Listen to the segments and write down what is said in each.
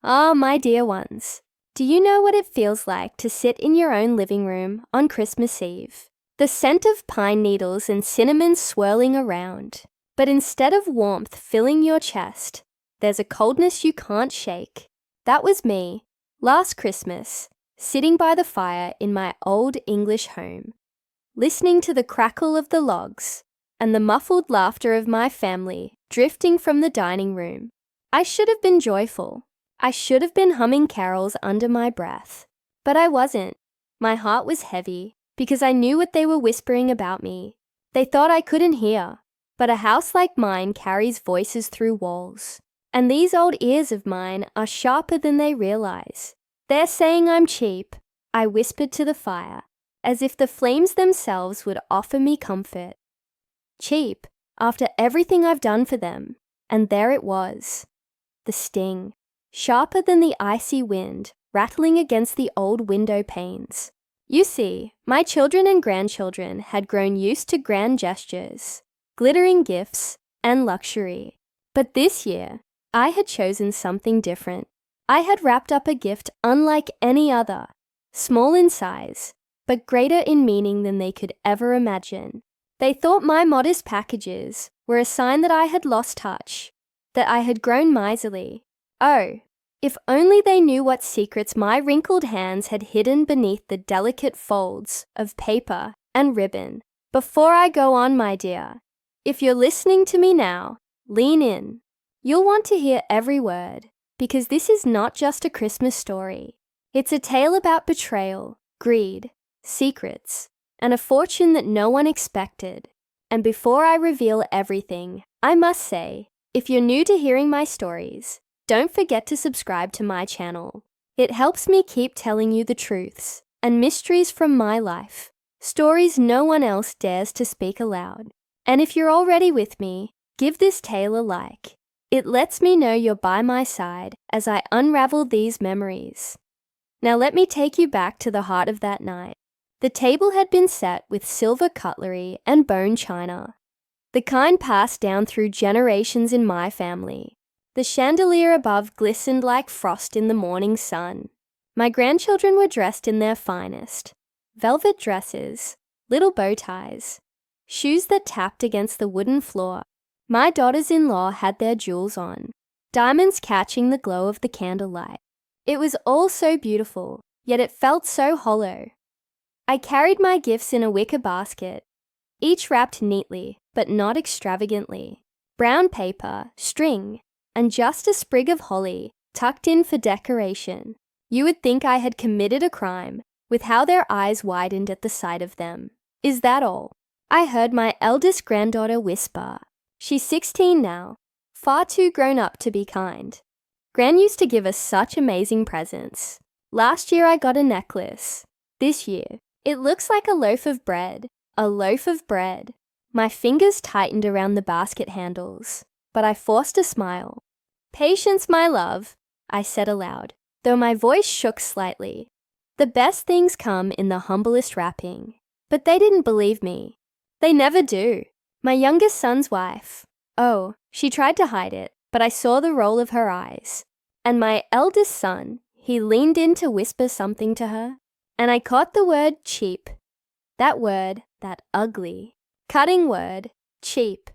Ah, my dear ones, do you know what it feels like to sit in your own living room on Christmas Eve? The scent of pine needles and cinnamon swirling around. But instead of warmth filling your chest, there's a coldness you can't shake. That was me, last Christmas, sitting by the fire in my old English home, listening to the crackle of the logs and the muffled laughter of my family drifting from the dining room. I should have been joyful. I should have been humming carols under my breath. But I wasn't. My heart was heavy because I knew what they were whispering about me. They thought I couldn't hear. But a house like mine carries voices through walls. And these old ears of mine are sharper than they realize. They're saying I'm cheap, I whispered to the fire, as if the flames themselves would offer me comfort. Cheap, after everything I've done for them. And there it was. The sting, sharper than the icy wind, rattling against the old window panes. You see, my children and grandchildren had grown used to grand gestures, glittering gifts, and luxury. But this year, I had chosen something different. I had wrapped up a gift unlike any other, small in size, but greater in meaning than they could ever imagine. They thought my modest packages were a sign that I had lost touch, that I had grown miserly. Oh, if only they knew what secrets my wrinkled hands had hidden beneath the delicate folds of paper and ribbon. Before I go on, my dear, if you're listening to me now, lean in. You'll want to hear every word, because this is not just a Christmas story. It's a tale about betrayal, greed, secrets, and a fortune that no one expected. And before I reveal everything, I must say, if you're new to hearing my stories, don't forget to subscribe to my channel. It helps me keep telling you the truths and mysteries from my life, stories no one else dares to speak aloud. And if you're already with me, give this tale a like. It lets me know you're by my side as I unravel these memories. Now let me take you back to the heart of that night. The table had been set with silver cutlery and bone china, the kind passed down through generations in my family. The chandelier above glistened like frost in the morning sun. My grandchildren were dressed in their finest, velvet dresses, little bow ties, shoes that tapped against the wooden floor. My daughters-in-law had their jewels on, diamonds catching the glow of the candlelight. It was all so beautiful, yet it felt so hollow. I carried my gifts in a wicker basket, each wrapped neatly, but not extravagantly. Brown paper, string, and just a sprig of holly tucked in for decoration. You would think I had committed a crime, with how their eyes widened at the sight of them. Is that all? I heard my eldest granddaughter whisper. She's 16 now, far too grown up to be kind. Gran used to give us such amazing presents. Last year I got a necklace. This year, it looks like a loaf of bread. A loaf of bread. My fingers tightened around the basket handles, but I forced a smile. Patience, my love, I said aloud, though my voice shook slightly. The best things come in the humblest wrapping. But they didn't believe me. They never do. My youngest son's wife. Oh, she tried to hide it, but I saw the roll of her eyes. And my eldest son, he leaned in to whisper something to her, and I caught the word cheap. That word, that ugly, cutting word, cheap.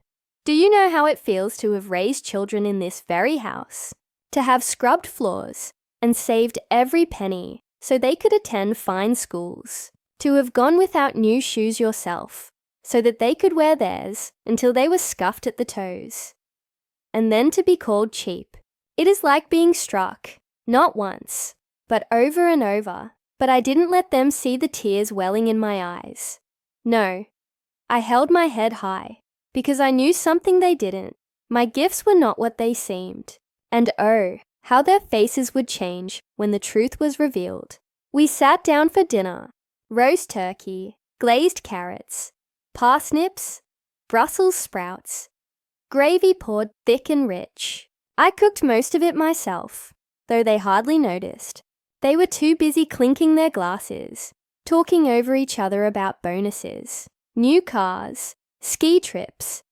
Do you know how it feels to have raised children in this very house? To have scrubbed floors and saved every penny so they could attend fine schools. To have gone without new shoes yourself so that they could wear theirs until they were scuffed at the toes. And then to be called cheap. It is like being struck, not once, but over and over. But I didn't let them see the tears welling in my eyes. No, I held my head high, because I knew something they didn't. My gifts were not what they seemed. And oh, how their faces would change when the truth was revealed. We sat down for dinner. Roast turkey, glazed carrots, parsnips, Brussels sprouts, gravy poured thick and rich. I cooked most of it myself, though they hardly noticed. They were too busy clinking their glasses, talking over each other about bonuses, new cars, ski trips,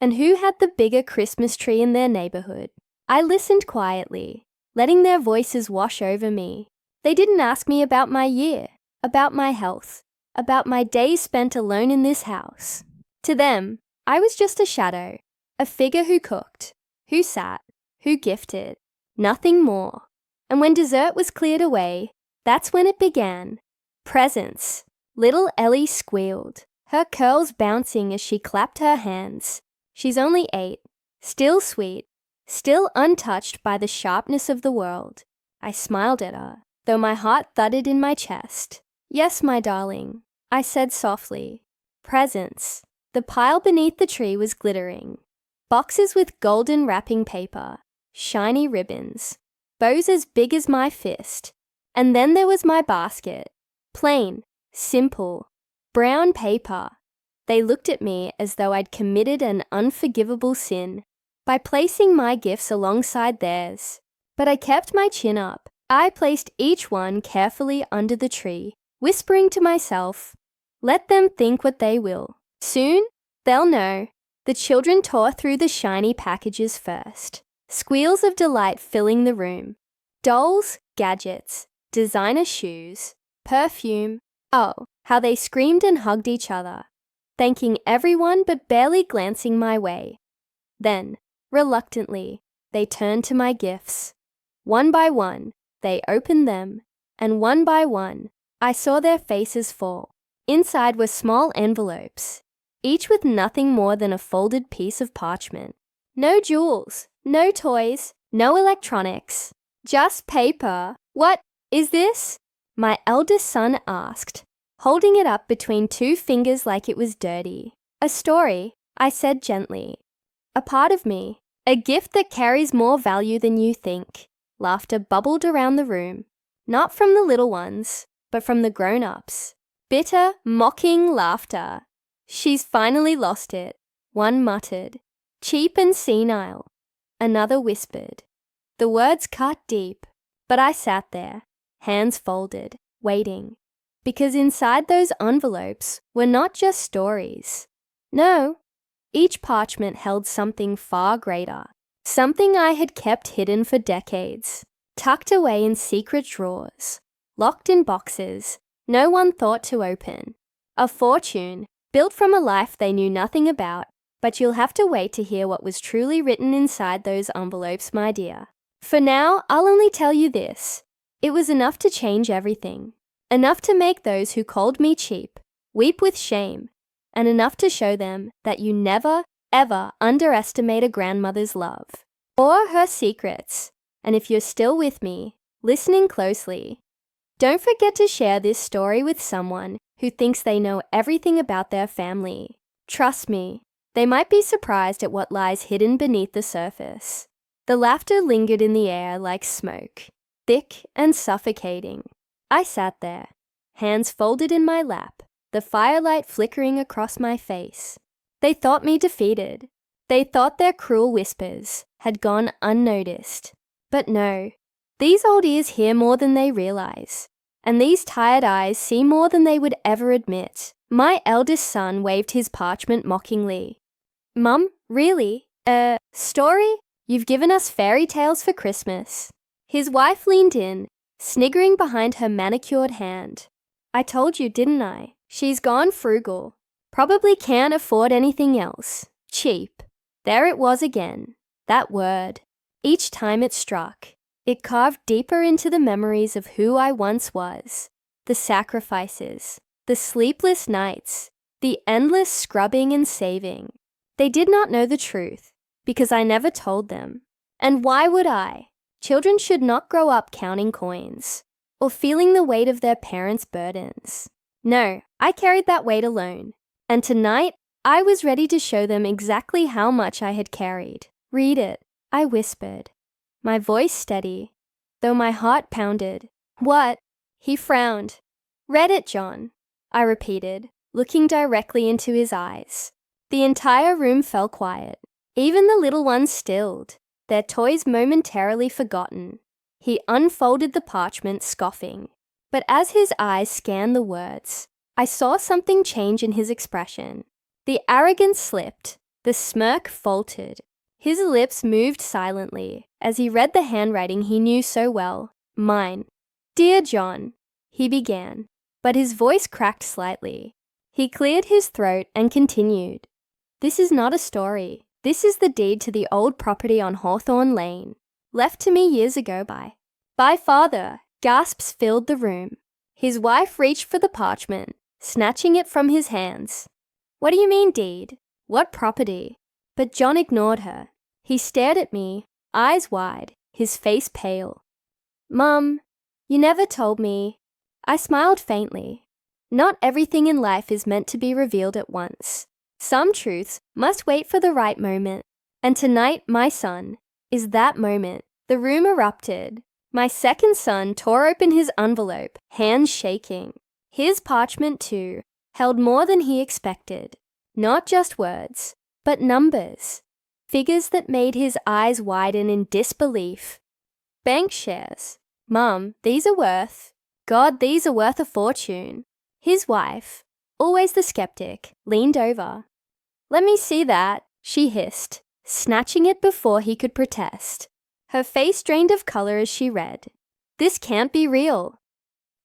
and who had the bigger Christmas tree in their neighborhood. I listened quietly, letting their voices wash over me. They didn't ask me about my year, about my health, about my days spent alone in this house. To them, I was just a shadow, a figure who cooked, who sat, who gifted, nothing more. And when dessert was cleared away, that's when it began. Presents. Little Ellie squealed, her curls bouncing as she clapped her hands. She's only 8, still sweet, still untouched by the sharpness of the world. I smiled at her, though my heart thudded in my chest. Yes, my darling, I said softly. Presents. The pile beneath the tree was glittering. Boxes with golden wrapping paper, shiny ribbons, bows as big as my fist. And then there was my basket. Plain, simple, brown paper. They looked at me as though I'd committed an unforgivable sin by placing my gifts alongside theirs. But I kept my chin up. I placed each one carefully under the tree, whispering to myself, let them think what they will. Soon, they'll know. The children tore through the shiny packages first, squeals of delight filling the room. Dolls, gadgets, designer shoes, perfume. Oh, how they screamed and hugged each other, thanking everyone but barely glancing my way. Then, reluctantly, they turned to my gifts. One by one, they opened them, and one by one, I saw their faces fall. Inside were small envelopes, each with nothing more than a folded piece of parchment. No jewels, no toys, no electronics, just paper. What is this? My eldest son asked, holding it up between 2 fingers like it was dirty. A story, I said gently. A part of me, a gift that carries more value than you think. Laughter bubbled around the room, not from the little ones, but from the grown-ups. Bitter, mocking laughter. She's finally lost it, one muttered. Cheap and senile. Another whispered. The words cut deep, but I sat there, hands folded, waiting. Because inside those envelopes were not just stories. No, each parchment held something far greater. Something I had kept hidden for decades, tucked away in secret drawers, locked in boxes no one thought to open. A fortune, built from a life they knew nothing about, but you'll have to wait to hear what was truly written inside those envelopes, my dear. For now, I'll only tell you this. It was enough to change everything. Enough to make those who called me cheap weep with shame, and enough to show them that you never, ever underestimate a grandmother's love or her secrets. And if you're still with me, listening closely, don't forget to share this story with someone who thinks they know everything about their family. Trust me, they might be surprised at what lies hidden beneath the surface. The laughter lingered in the air like smoke, thick and suffocating. I sat there, hands folded in my lap, the firelight flickering across my face. They thought me defeated. They thought their cruel whispers had gone unnoticed. But no, these old ears hear more than they realize, and these tired eyes see more than they would ever admit. My eldest son waved his parchment mockingly. Mum, really? Story? You've given us fairy tales for Christmas. His wife leaned in, sniggering behind her manicured hand. I told you, didn't I? She's gone frugal. Probably can't afford anything else. Cheap. There it was again. That word. Each time it struck, it carved deeper into the memories of who I once was. The sacrifices, the sleepless nights, the endless scrubbing and saving. They did not know the truth, because I never told them. And why would I? Children should not grow up counting coins, or feeling the weight of their parents' burdens. No, I carried that weight alone. And tonight, I was ready to show them exactly how much I had carried. Read it, I whispered, my voice steady, though my heart pounded. What? He frowned. Read it, John, I repeated, looking directly into his eyes. The entire room fell quiet. Even the little ones stilled, their toys momentarily forgotten. He unfolded the parchment, scoffing. But as his eyes scanned the words, I saw something change in his expression. The arrogance slipped, the smirk faltered. His lips moved silently as he read the handwriting he knew so well, mine. "Dear John," he began, but his voice cracked slightly. He cleared his throat and continued. "This is not a story. This is the deed to the old property on Hawthorne Lane, left to me years ago by father." Gasps filled the room. His wife reached for the parchment, snatching it from his hands. "What do you mean, deed? What property?" But John ignored her. He stared at me, eyes wide, his face pale. "Mum, you never told me." I smiled faintly. Not everything in life is meant to be revealed at once. Some truths must wait for the right moment. And tonight, my son, is that moment. The room erupted. My second son tore open his envelope, hands shaking. His parchment, too, held more than he expected. Not just words, but numbers. Figures that made his eyes widen in disbelief. Bank shares. "Mum, these are worth. God, these are worth a fortune." His wife, always the skeptic, leaned over. "Let me see that," she hissed, snatching it before he could protest. Her face drained of color as she read. "This can't be real."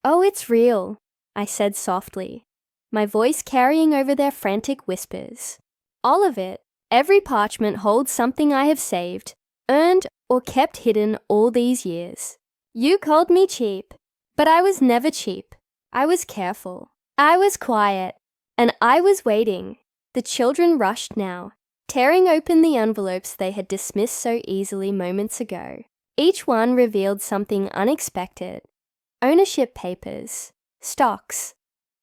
"Oh, it's real," I said softly, my voice carrying over their frantic whispers. "All of it. Every parchment holds something I have saved, earned, or kept hidden all these years. You called me cheap, but I was never cheap. I was careful. I was quiet. And I was waiting." The children rushed now, tearing open the envelopes they had dismissed so easily moments ago. Each one revealed something unexpected. Ownership papers, stocks,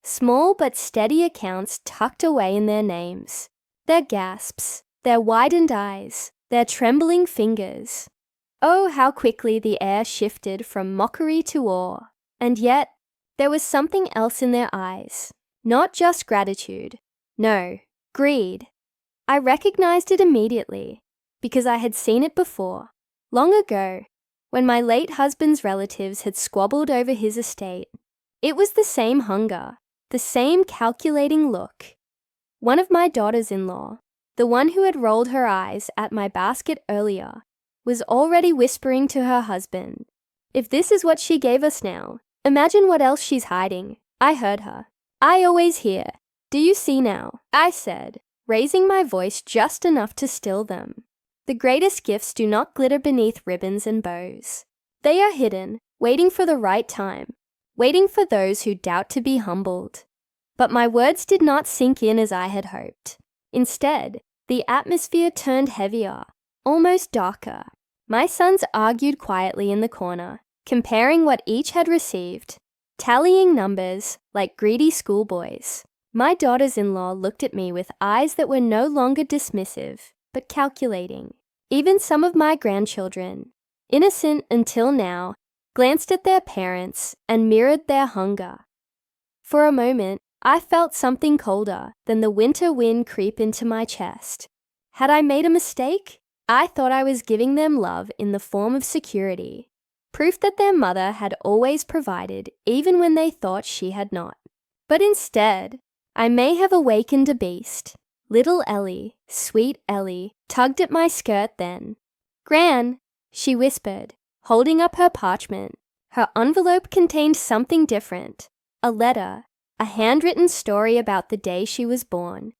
small but steady accounts tucked away in their names. Their gasps, their widened eyes, their trembling fingers. Oh, how quickly the air shifted from mockery to awe. And yet, there was something else in their eyes. Not just gratitude. No, greed. I recognized it immediately, because I had seen it before, long ago, when my late husband's relatives had squabbled over his estate. It was the same hunger, the same calculating look. One of my daughters-in-law, the one who had rolled her eyes at my basket earlier, was already whispering to her husband, "If this is what she gave us now, imagine what else she's hiding." I heard her. "I always hear. Do you see now?" I said, raising my voice just enough to still them. The greatest gifts do not glitter beneath ribbons and bows. They are hidden, waiting for the right time, waiting for those who doubt to be humbled. But my words did not sink in as I had hoped. Instead, the atmosphere turned heavier, almost darker. My sons argued quietly in the corner, comparing what each had received, tallying numbers like greedy schoolboys. My daughters-in-law looked at me with eyes that were no longer dismissive, but calculating. Even some of my grandchildren, innocent until now, glanced at their parents and mirrored their hunger. For a moment, I felt something colder than the winter wind creep into my chest. Had I made a mistake? I thought I was giving them love in the form of security, proof that their mother had always provided even when they thought she had not. But instead, I may have awakened a beast. Little Ellie, sweet Ellie, tugged at my skirt then. "Gran," she whispered, holding up her parchment. Her envelope contained something different. A letter, a handwritten story about the day she was born,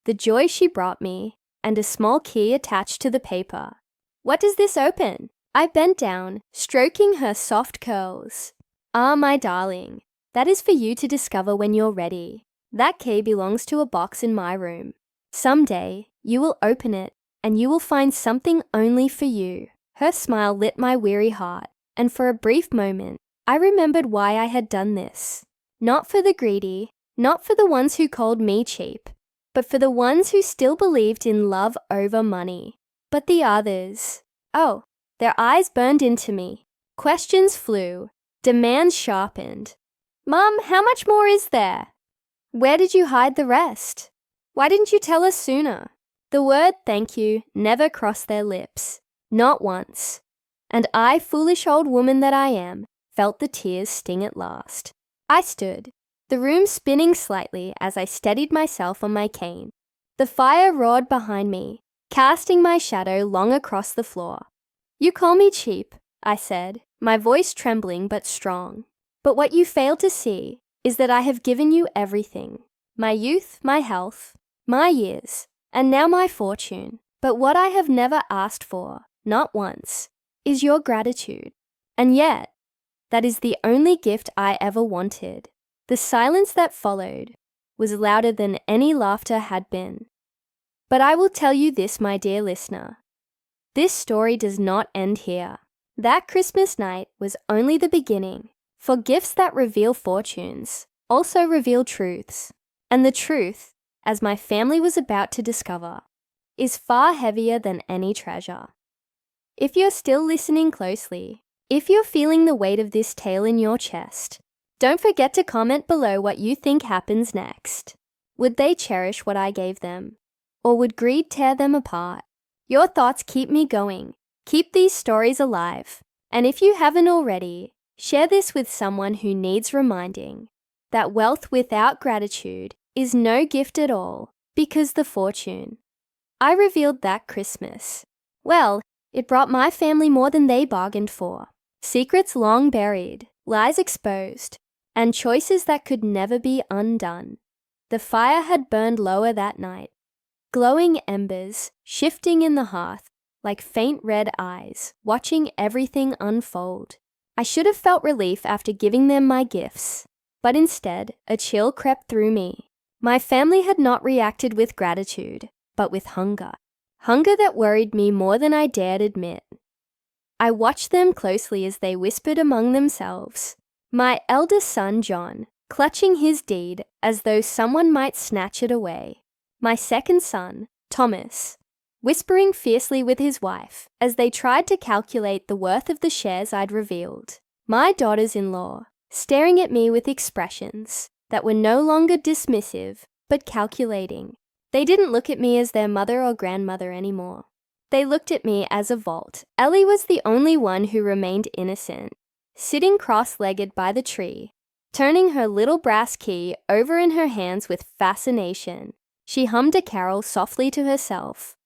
the joy she brought me, and a small key attached to the paper. "What does this open?" I bent down, stroking her soft curls. "Ah, my darling, that is for you to discover when you're ready. That key belongs to a box in my room. Someday, you will open it, and you will find something only for you." Her smile lit my weary heart, and for a brief moment, I remembered why I had done this. Not for the greedy, not for the ones who called me cheap, but for the ones who still believed in love over money. But the others, oh, their eyes burned into me. Questions flew, demands sharpened. "Mum, how much more is there? Where did you hide the rest? Why didn't you tell us sooner?" The word thank you never crossed their lips, not once. And I, foolish old woman that I am, felt the tears sting at last. I stood, the room spinning slightly as I steadied myself on my cane. The fire roared behind me, casting my shadow long across the floor. "You call me cheap," I said, my voice trembling but strong. "But what you fail to see is that I have given you everything. My youth, my health, my years, and now my fortune. But what I have never asked for, not once, is your gratitude. And yet, that is the only gift I ever wanted." The silence that followed was louder than any laughter had been. But I will tell you this, my dear listener. This story does not end here. That Christmas night was only the beginning, for gifts that reveal fortunes also reveal truths. And the truth, as my family was about to discover, is far heavier than any treasure. If you're still listening closely, if you're feeling the weight of this tale in your chest, don't forget to comment below what you think happens next. Would they cherish what I gave them? Or would greed tear them apart? Your thoughts keep me going. Keep these stories alive. And if you haven't already, share this with someone who needs reminding that wealth without gratitude is no gift at all, because the fortune I revealed that Christmas, well, it brought my family more than they bargained for. Secrets long buried, lies exposed, and choices that could never be undone. The fire had burned lower that night, glowing embers shifting in the hearth like faint red eyes, watching everything unfold. I should have felt relief after giving them my gifts, but instead a chill crept through me. My family had not reacted with gratitude, but with hunger. Hunger that worried me more than I dared admit. I watched them closely as they whispered among themselves. My eldest son, John, clutching his deed as though someone might snatch it away. My second son, Thomas, whispering fiercely with his wife as they tried to calculate the worth of the shares I'd revealed. My daughters-in-law, staring at me with expressions that were no longer dismissive, but calculating. They didn't look at me as their mother or grandmother anymore. They looked at me as a vault. Ellie was the only one who remained innocent, sitting cross-legged by the tree, turning her little brass key over in her hands with fascination. She hummed a carol softly to herself,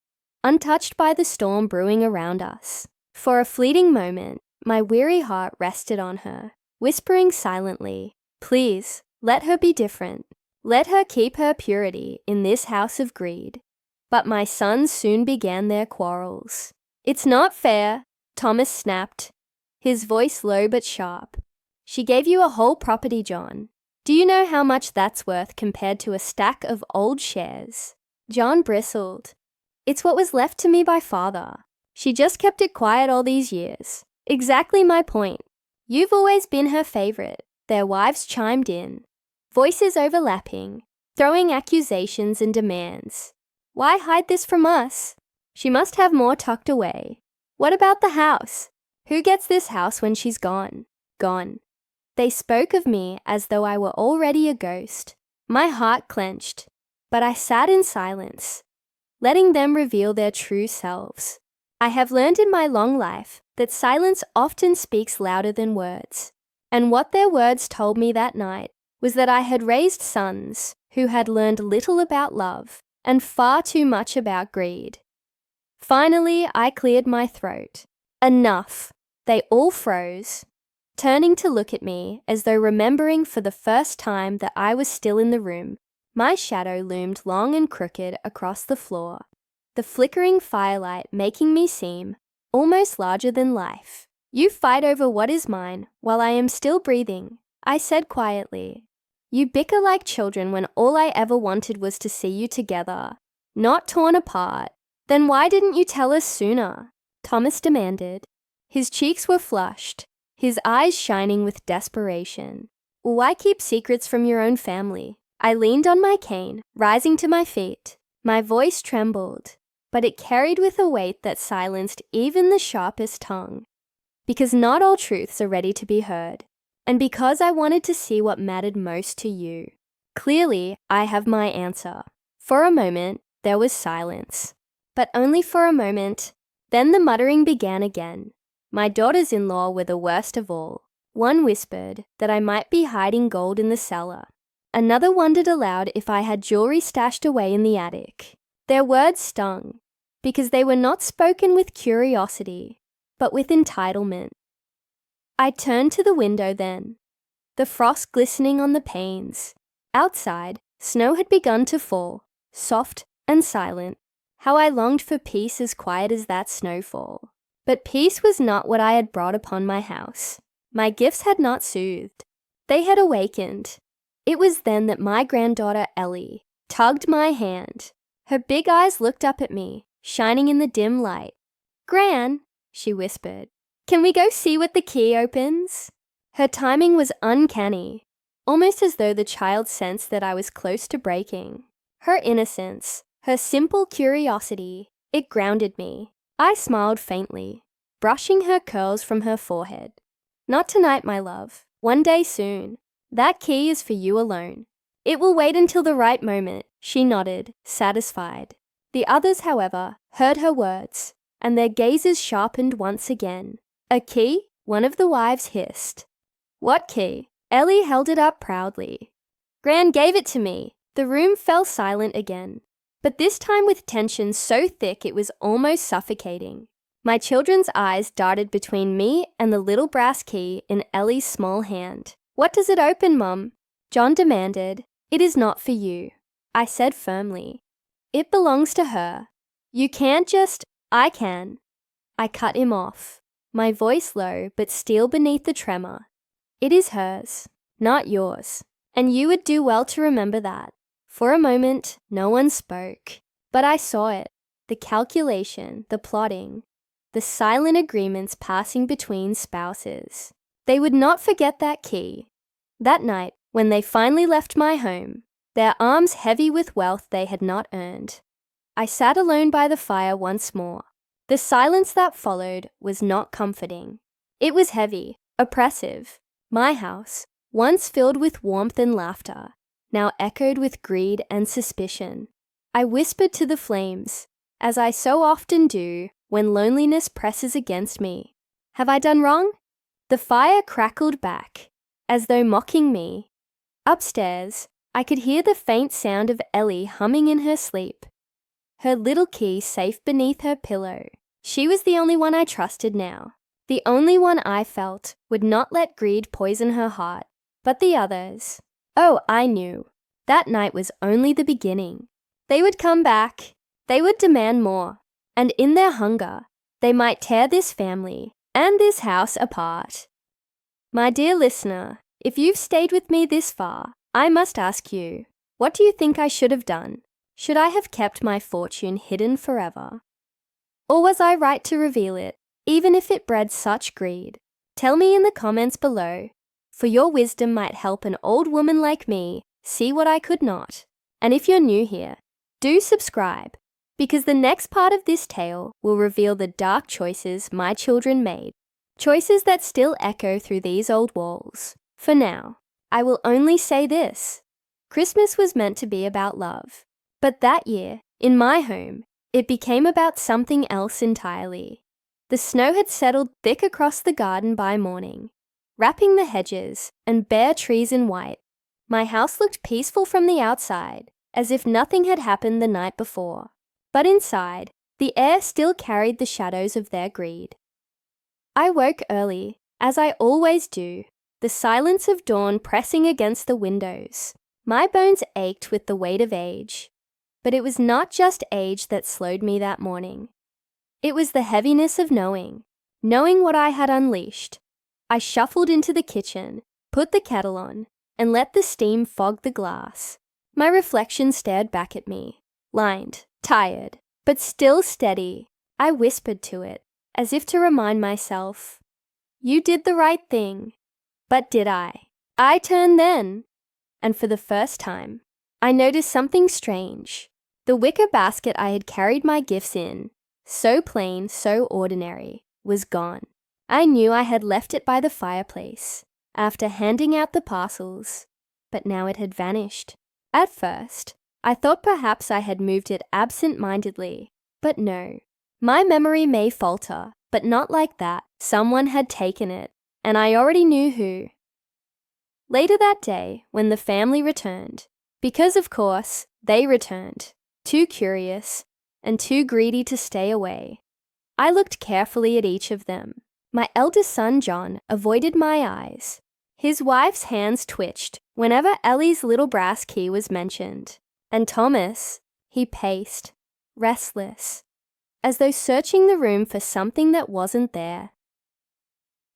untouched by the storm brewing around us. For a fleeting moment, my weary heart rested on her, whispering silently, "Please, let her be different. Let her keep her purity in this house of greed." But my sons soon began their quarrels. "It's not fair," Thomas snapped, his voice low but sharp. "She gave you a whole property, John. Do you know how much that's worth compared to a stack of old shares?" John bristled. "It's what was left to me by father. She just kept it quiet all these years." "Exactly my point. You've always been her favorite." Their wives chimed in, voices overlapping, throwing accusations and demands. "Why hide this from us? She must have more tucked away. What about the house? Who gets this house when she's gone?" Gone. They spoke of me as though I were already a ghost. My heart clenched, but I sat in silence, letting them reveal their true selves. I have learned in my long life that silence often speaks louder than words. And what their words told me that night was that I had raised sons who had learned little about love and far too much about greed. Finally, I cleared my throat. Enough. They all froze, turning to look at me as though remembering for the first time that I was still in the room. My shadow loomed long and crooked across the floor, the flickering firelight making me seem almost larger than life. "You fight over what is mine while I am still breathing," I said quietly. "You bicker like children when all I ever wanted was to see you together, not torn apart. Then why didn't you tell us sooner?" Thomas demanded. His cheeks were flushed, his eyes shining with desperation. "Why keep secrets from your own family?" I leaned on my cane, rising to my feet. My voice trembled, but it carried with a weight that silenced even the sharpest tongue. Because not all truths are ready to be heard, and because I wanted to see what mattered most to you. Clearly, I have my answer. For a moment, there was silence. But only for a moment. Then the muttering began again. My daughters-in-law were the worst of all. One whispered that I might be hiding gold in the cellar. Another wondered aloud if I had jewelry stashed away in the attic. Their words stung, because they were not spoken with curiosity, but with entitlement. I turned to the window then, the frost glistening on the panes. Outside, snow had begun to fall, soft and silent. How I longed for peace as quiet as that snowfall. But peace was not what I had brought upon my house. My gifts had not soothed. They had awakened. It was then that my granddaughter Ellie tugged my hand. Her big eyes looked up at me, shining in the dim light. "Gran," she whispered, "can we go see what the key opens?" Her timing was uncanny, almost as though the child sensed that I was close to breaking. Her innocence, her simple curiosity, it grounded me. I smiled faintly, brushing her curls from her forehead. "Not tonight, my love. One day soon. That key is for you alone. It will wait until the right moment," she nodded, satisfied. The others, however, heard her words, and their gazes sharpened once again. "A key?" one of the wives hissed. "What key?" Ellie held it up proudly. "Gran gave it to me." The room fell silent again, but this time with tension so thick it was almost suffocating. My children's eyes darted between me and the little brass key in Ellie's small hand. "What does it open, Mum?" John demanded. "It is not for you," I said firmly. "It belongs to her. You can't just—" "I can." I cut him off, my voice low but steel beneath the tremor. "It is hers, not yours, and you would do well to remember that." For a moment, no one spoke, but I saw it, the calculation, the plotting, the silent agreements passing between spouses. They would not forget that key. That night, when they finally left my home, their arms heavy with wealth they had not earned, I sat alone by the fire once more. The silence that followed was not comforting. It was heavy, oppressive. My house, once filled with warmth and laughter, now echoed with greed and suspicion. I whispered to the flames, as I so often do when loneliness presses against me. "Have I done wrong?" The fire crackled back, as though mocking me. Upstairs, I could hear the faint sound of Ellie humming in her sleep, her little key safe beneath her pillow. She was the only one I trusted now, the only one I felt would not let greed poison her heart. But the others, oh, I knew. That night was only the beginning. They would come back. They would demand more. And in their hunger, they might tear this family and this house apart. My dear listener, if you've stayed with me this far, I must ask you, what do you think I should have done? Should I have kept my fortune hidden forever? Or was I right to reveal it, even if it bred such greed? Tell me in the comments below, for your wisdom might help an old woman like me see what I could not. And if you're new here, do subscribe, because the next part of this tale will reveal the dark choices my children made, choices that still echo through these old walls. For now, I will only say this: Christmas was meant to be about love, but that year, in my home, it became about something else entirely. The snow had settled thick across the garden by morning, wrapping the hedges and bare trees in white. My house looked peaceful from the outside, as if nothing had happened the night before. But inside, the air still carried the shadows of their greed. I woke early, as I always do, the silence of dawn pressing against the windows. My bones ached with the weight of age. But it was not just age that slowed me that morning. It was the heaviness of knowing what I had unleashed. I shuffled into the kitchen, put the kettle on, and let the steam fog the glass. My reflection stared back at me, lined, tired, but still steady. I whispered to it, as if to remind myself, "You did the right thing." But did I? I turned then, and for the first time, I noticed something strange. The wicker basket I had carried my gifts in, so plain, so ordinary, was gone. I knew I had left it by the fireplace, after handing out the parcels, but now it had vanished. At first, I thought perhaps I had moved it absent-mindedly, but no. My memory may falter, but not like that. Someone had taken it, and I already knew who. Later that day, when the family returned, because of course, they returned, too curious, and too greedy to stay away. I looked carefully at each of them. My eldest son, John, avoided my eyes. His wife's hands twitched whenever Ellie's little brass key was mentioned. And Thomas, he paced, restless, as though searching the room for something that wasn't there.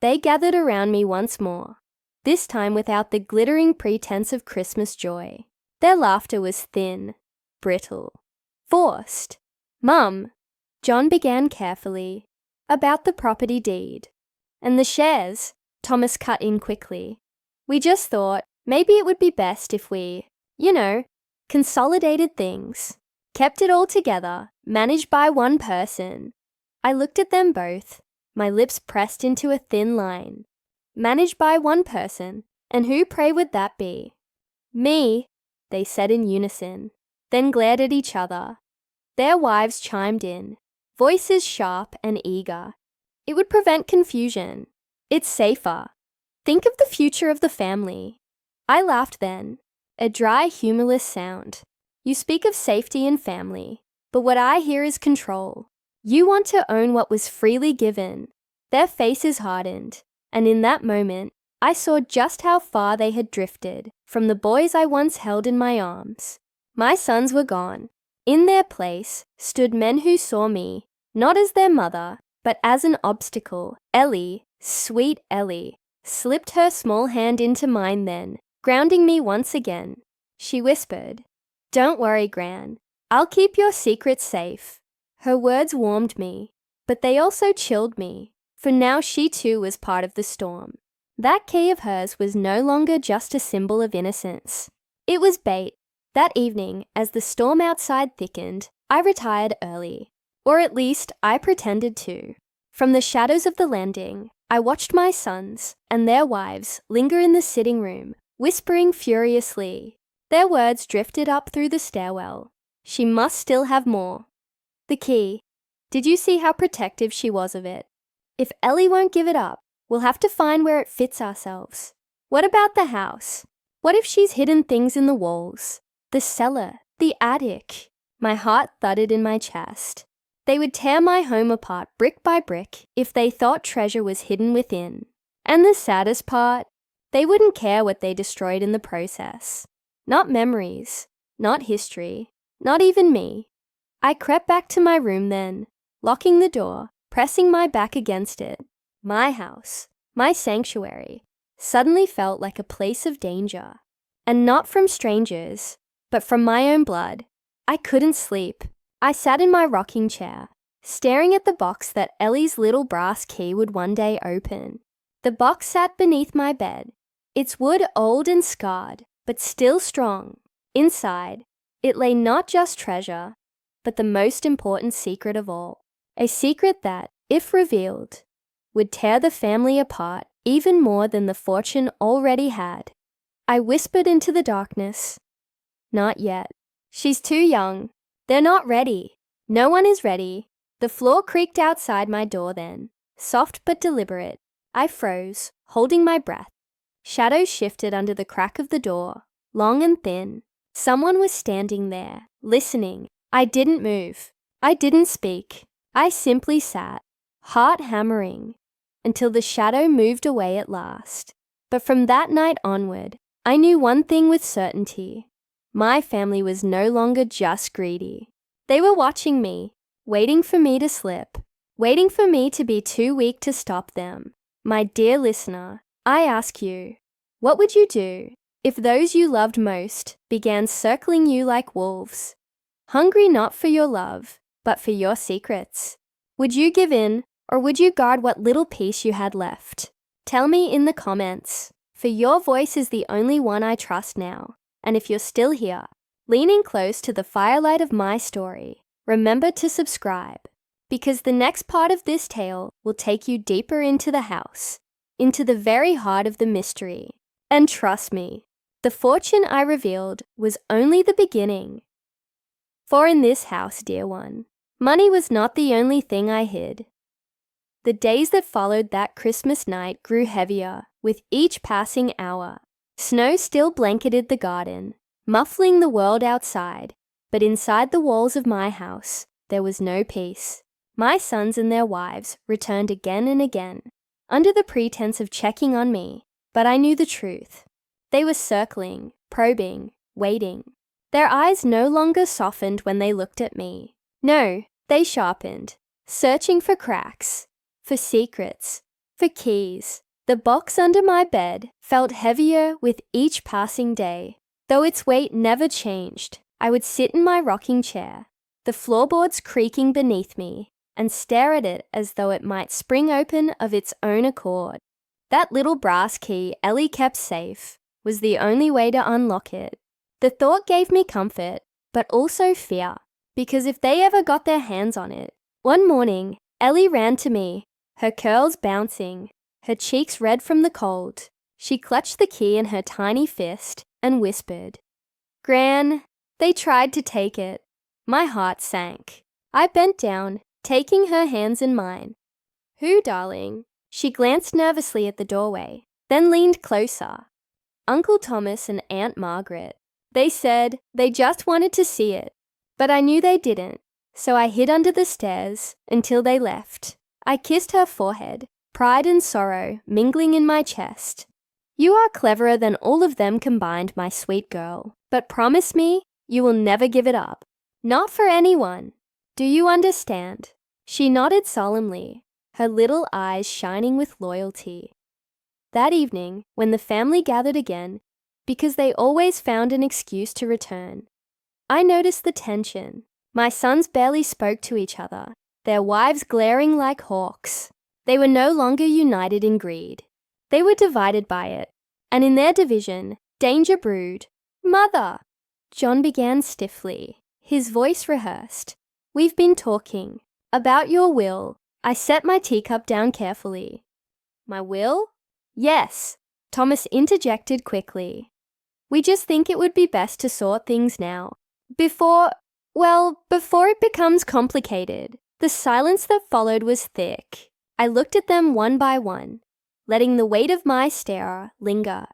They gathered around me once more, this time without the glittering pretense of Christmas joy. Their laughter was thin, brittle, forced. "Mum," John began carefully, "about the property deed." "And the shares," Thomas cut in quickly. "We just thought maybe it would be best if we, consolidated things. Kept it all together, managed by one person." I looked at them both, my lips pressed into a thin line. Managed by one person, and who, pray, would that be? "Me," they said in unison, then glared at each other. Their wives chimed in, voices sharp and eager. "It would prevent confusion. It's safer. Think of the future of the family." I laughed then, a dry, humorless sound. "You speak of safety and family, but what I hear is control. You want to own what was freely given." Their faces hardened, and in that moment, I saw just how far they had drifted from the boys I once held in my arms. My sons were gone. In their place stood men who saw me, not as their mother, but as an obstacle. Ellie, sweet Ellie, slipped her small hand into mine then, grounding me once again. She whispered, "Don't worry, Gran. I'll keep your secrets safe." Her words warmed me, but they also chilled me, for now she too was part of the storm. That key of hers was no longer just a symbol of innocence. It was bait. That evening, as the storm outside thickened, I retired early. Or at least, I pretended to. From the shadows of the landing, I watched my sons and their wives linger in the sitting room, whispering furiously. Their words drifted up through the stairwell. She must still have more. The key. Did you see how protective she was of it? If Ellie won't give it up, we'll have to find where it fits ourselves. What about the house? What if she's hidden things in the walls? The cellar, the attic. My heart thudded in my chest. They would tear my home apart brick by brick if they thought treasure was hidden within. And the saddest part, they wouldn't care what they destroyed in the process. Not memories, not history, not even me. I crept back to my room then, locking the door, pressing my back against it. My house, my sanctuary, suddenly felt like a place of danger. And not from strangers, but from my own blood. I couldn't sleep. I sat in my rocking chair, staring at the box that Ellie's little brass key would one day open. The box sat beneath my bed, its wood old and scarred, but still strong. Inside, it lay not just treasure, but the most important secret of all. A secret that, if revealed, would tear the family apart even more than the fortune already had. I whispered into the darkness, "Not yet. She's too young. They're not ready. No one is ready." The floor creaked outside my door then, soft but deliberate. I froze, holding my breath. Shadows shifted under the crack of the door, long and thin. Someone was standing there, listening. I didn't move. I didn't speak. I simply sat, heart hammering, until the shadow moved away at last. But from that night onward, I knew one thing with certainty. My family was no longer just greedy. They were watching me, waiting for me to slip, waiting for me to be too weak to stop them. My dear listener, I ask you, what would you do if those you loved most began circling you like wolves, hungry not for your love, but for your secrets? Would you give in, or would you guard what little peace you had left? Tell me in the comments, for your voice is the only one I trust now. And if you're still here, leaning close to the firelight of my story, remember to subscribe, because the next part of this tale will take you deeper into the house, into the very heart of the mystery. And trust me, the fortune I revealed was only the beginning. For in this house, dear one, money was not the only thing I hid. The days that followed that Christmas night grew heavier with each passing hour. Snow still blanketed the garden, muffling the world outside, but inside the walls of my house, there was no peace. My sons and their wives returned again and again, under the pretense of checking on me, but I knew the truth. They were circling, probing, waiting. Their eyes no longer softened when they looked at me. No, they sharpened, searching for cracks, for secrets, for keys. The box under my bed felt heavier with each passing day. Though its weight never changed, I would sit in my rocking chair, the floorboards creaking beneath me, and stare at it as though it might spring open of its own accord. That little brass key Ellie kept safe was the only way to unlock it. The thought gave me comfort, but also fear, because if they ever got their hands on it. One morning, Ellie ran to me, her curls bouncing, her cheeks red from the cold. She clutched the key in her tiny fist and whispered, "Gran, they tried to take it." My heart sank. I bent down, taking her hands in mine. "Who, darling?" She glanced nervously at the doorway, then leaned closer. "Uncle Thomas and Aunt Margaret. They said they just wanted to see it, but I knew they didn't, so I hid under the stairs until they left." I kissed her forehead, pride and sorrow mingling in my chest. "You are cleverer than all of them combined, my sweet girl, but promise me you will never give it up. Not for anyone. Do you understand?" She nodded solemnly, her little eyes shining with loyalty. That evening, when the family gathered again, because they always found an excuse to return, I noticed the tension. My sons barely spoke to each other, their wives glaring like hawks. They were no longer united in greed. They were divided by it, and in their division, danger brewed. "Mother," John began stiffly, his voice rehearsed. "We've been talking about your will." I set my teacup down carefully. "My will?" "Yes," Thomas interjected quickly. "We just think it would be best to sort things now, before it becomes complicated." The silence that followed was thick. I looked at them one by one, letting the weight of my stare linger.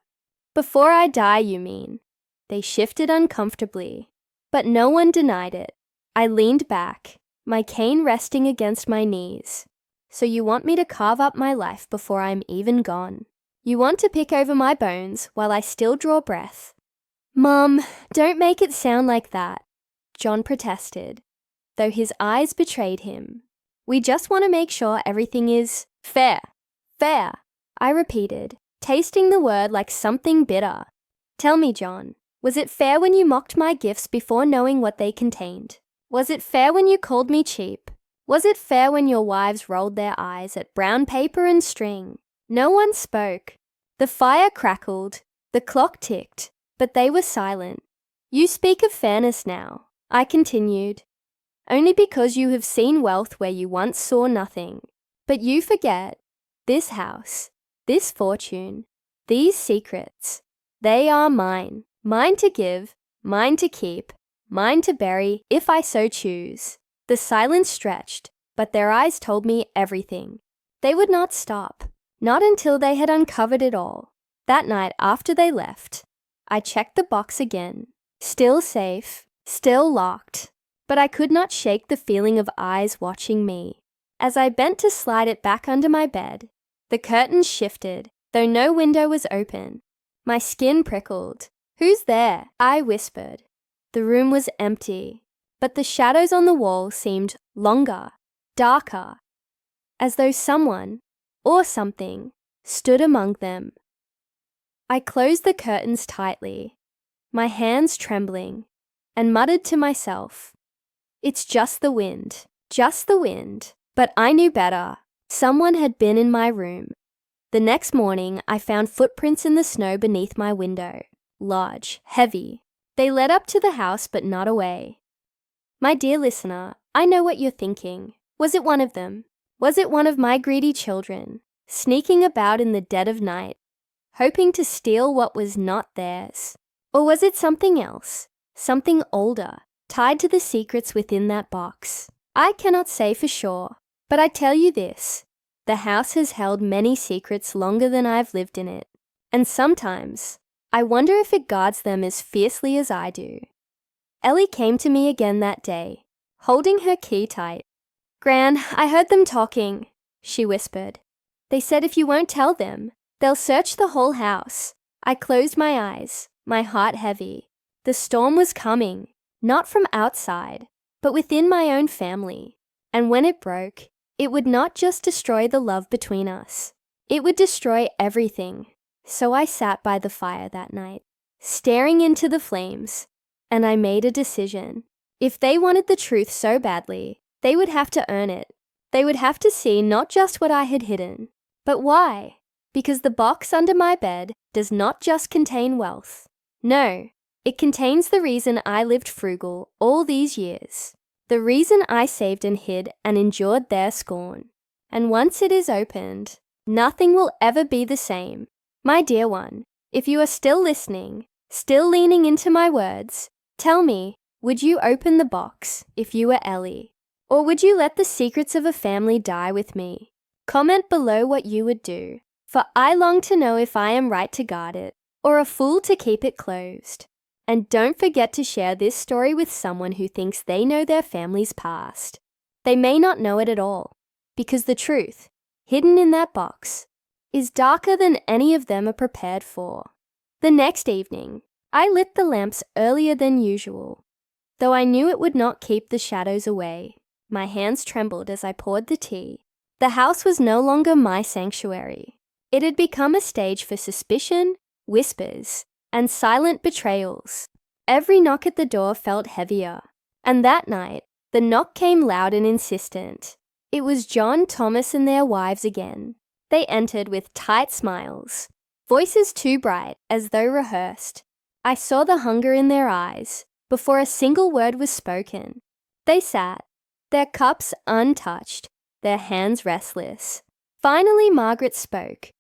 "Before I die, you mean?" They shifted uncomfortably, but no one denied it. I leaned back, my cane resting against my knees. "So you want me to carve up my life before I'm even gone? You want to pick over my bones while I still draw breath?" "Mom, don't make it sound like that," John protested, though his eyes betrayed him. "We just want to make sure everything is fair." "Fair," I repeated, tasting the word like something bitter. "Tell me, John, was it fair when you mocked my gifts before knowing what they contained? Was it fair when you called me cheap? Was it fair when your wives rolled their eyes at brown paper and string?" No one spoke. The fire crackled, the clock ticked, but they were silent. "You speak of fairness now," I continued, "only because you have seen wealth where you once saw nothing. But you forget, this house, this fortune, these secrets, they are mine. Mine to give, mine to keep, mine to bury if I so choose." The silence stretched, but their eyes told me everything. They would not stop, not until they had uncovered it all. That night after they left, I checked the box again. Still safe, still locked, but I could not shake the feeling of eyes watching me. As I bent to slide it back under my bed, the curtains shifted, though no window was open. My skin prickled. "Who's there?" I whispered. The room was empty, but the shadows on the wall seemed longer, darker, as though someone, or something, stood among them. I closed the curtains tightly, my hands trembling, and muttered to myself, "It's just the wind, just the wind." But I knew better. Someone had been in my room. The next morning, I found footprints in the snow beneath my window. Large, heavy. They led up to the house but not away. My dear listener, I know what you're thinking. Was it one of them? Was it one of my greedy children, sneaking about in the dead of night, hoping to steal what was not theirs? Or was it something else, something older, tied to the secrets within that box? I cannot say for sure, but I tell you this. The house has held many secrets longer than I've lived in it, and sometimes I wonder if it guards them as fiercely as I do. Ellie came to me again that day, holding her key tight. "Gran, I heard them talking," she whispered. "They said if you won't tell them, they'll search the whole house." I closed my eyes, my heart heavy. The storm was coming, not from outside, but within my own family. And when it broke, it would not just destroy the love between us. It would destroy everything. So I sat by the fire that night, staring into the flames, and I made a decision. If they wanted the truth so badly, they would have to earn it. They would have to see not just what I had hidden, but why. Because the box under my bed does not just contain wealth. No, it contains the reason I lived frugal all these years. The reason I saved and hid and endured their scorn. And once it is opened, nothing will ever be the same. My dear one, if you are still listening, still leaning into my words, tell me, would you open the box if you were Ellie? Or would you let the secrets of a family die with me? Comment below what you would do, for I long to know if I am right to guard it, or a fool to keep it closed. And don't forget to share this story with someone who thinks they know their family's past. They may not know it at all, because the truth, hidden in that box, is darker than any of them are prepared for. The next evening, I lit the lamps earlier than usual. Though I knew it would not keep the shadows away, my hands trembled as I poured the tea. The house was no longer my sanctuary. It had become a stage for suspicion, whispers, and silent betrayals. Every knock at the door felt heavier, and that night, the knock came loud and insistent. It was John, Thomas, and their wives again. They entered with tight smiles, voices too bright as though rehearsed. I saw the hunger in their eyes before a single word was spoken. They sat, their cups untouched, their hands restless. Finally, Margaret spoke,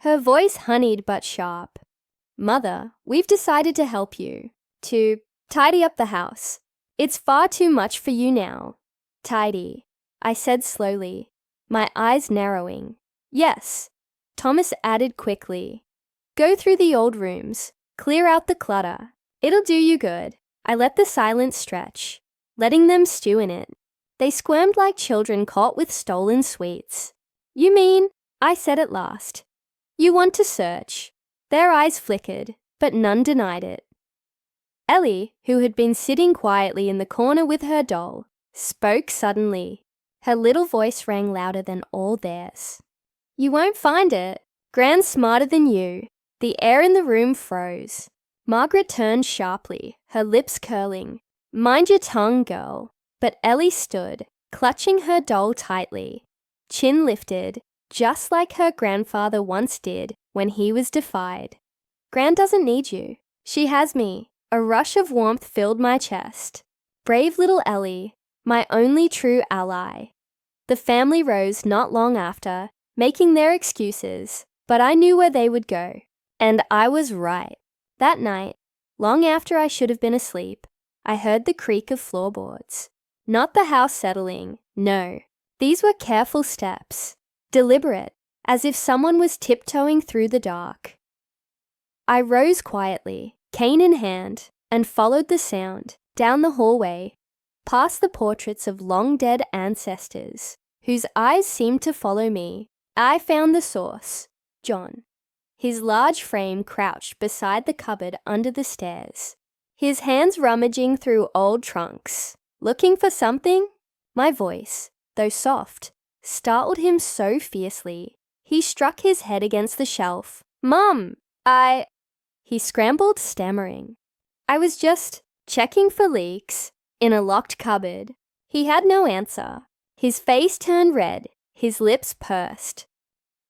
her voice honeyed but sharp. "Mother, we've decided to help you, to tidy up the house. It's far too much for you now." "Tidy," I said slowly, my eyes narrowing. "Yes," Thomas added quickly. "Go through the old rooms, clear out the clutter. It'll do you good." I let the silence stretch, letting them stew in it. They squirmed like children caught with stolen sweets. "You mean," I said at last, "you want to search?" Their eyes flickered, but none denied it. Ellie, who had been sitting quietly in the corner with her doll, spoke suddenly. Her little voice rang louder than all theirs. "You won't find it. Gran's smarter than you." The air in the room froze. Margaret turned sharply, her lips curling. "Mind your tongue, girl." But Ellie stood, clutching her doll tightly, chin lifted, just like her grandfather once did when he was defied. "Gran doesn't need you. She has me." A rush of warmth filled my chest. Brave little Ellie, my only true ally. The family rose not long after, making their excuses, but I knew where they would go. And I was right. That night, long after I should have been asleep, I heard the creak of floorboards. Not the house settling, no. These were careful steps, deliberate, as if someone was tiptoeing through the dark. I rose quietly, cane in hand, and followed the sound, down the hallway, past the portraits of long-dead ancestors, whose eyes seemed to follow me. I found the source, John. His large frame crouched beside the cupboard under the stairs, his hands rummaging through old trunks. Looking for something? My voice, though soft, startled him so fiercely. He struck his head against the shelf. "Mum, He scrambled, stammering. "I was just checking for leaks in a locked cupboard." He had no answer. His face turned red, his lips pursed.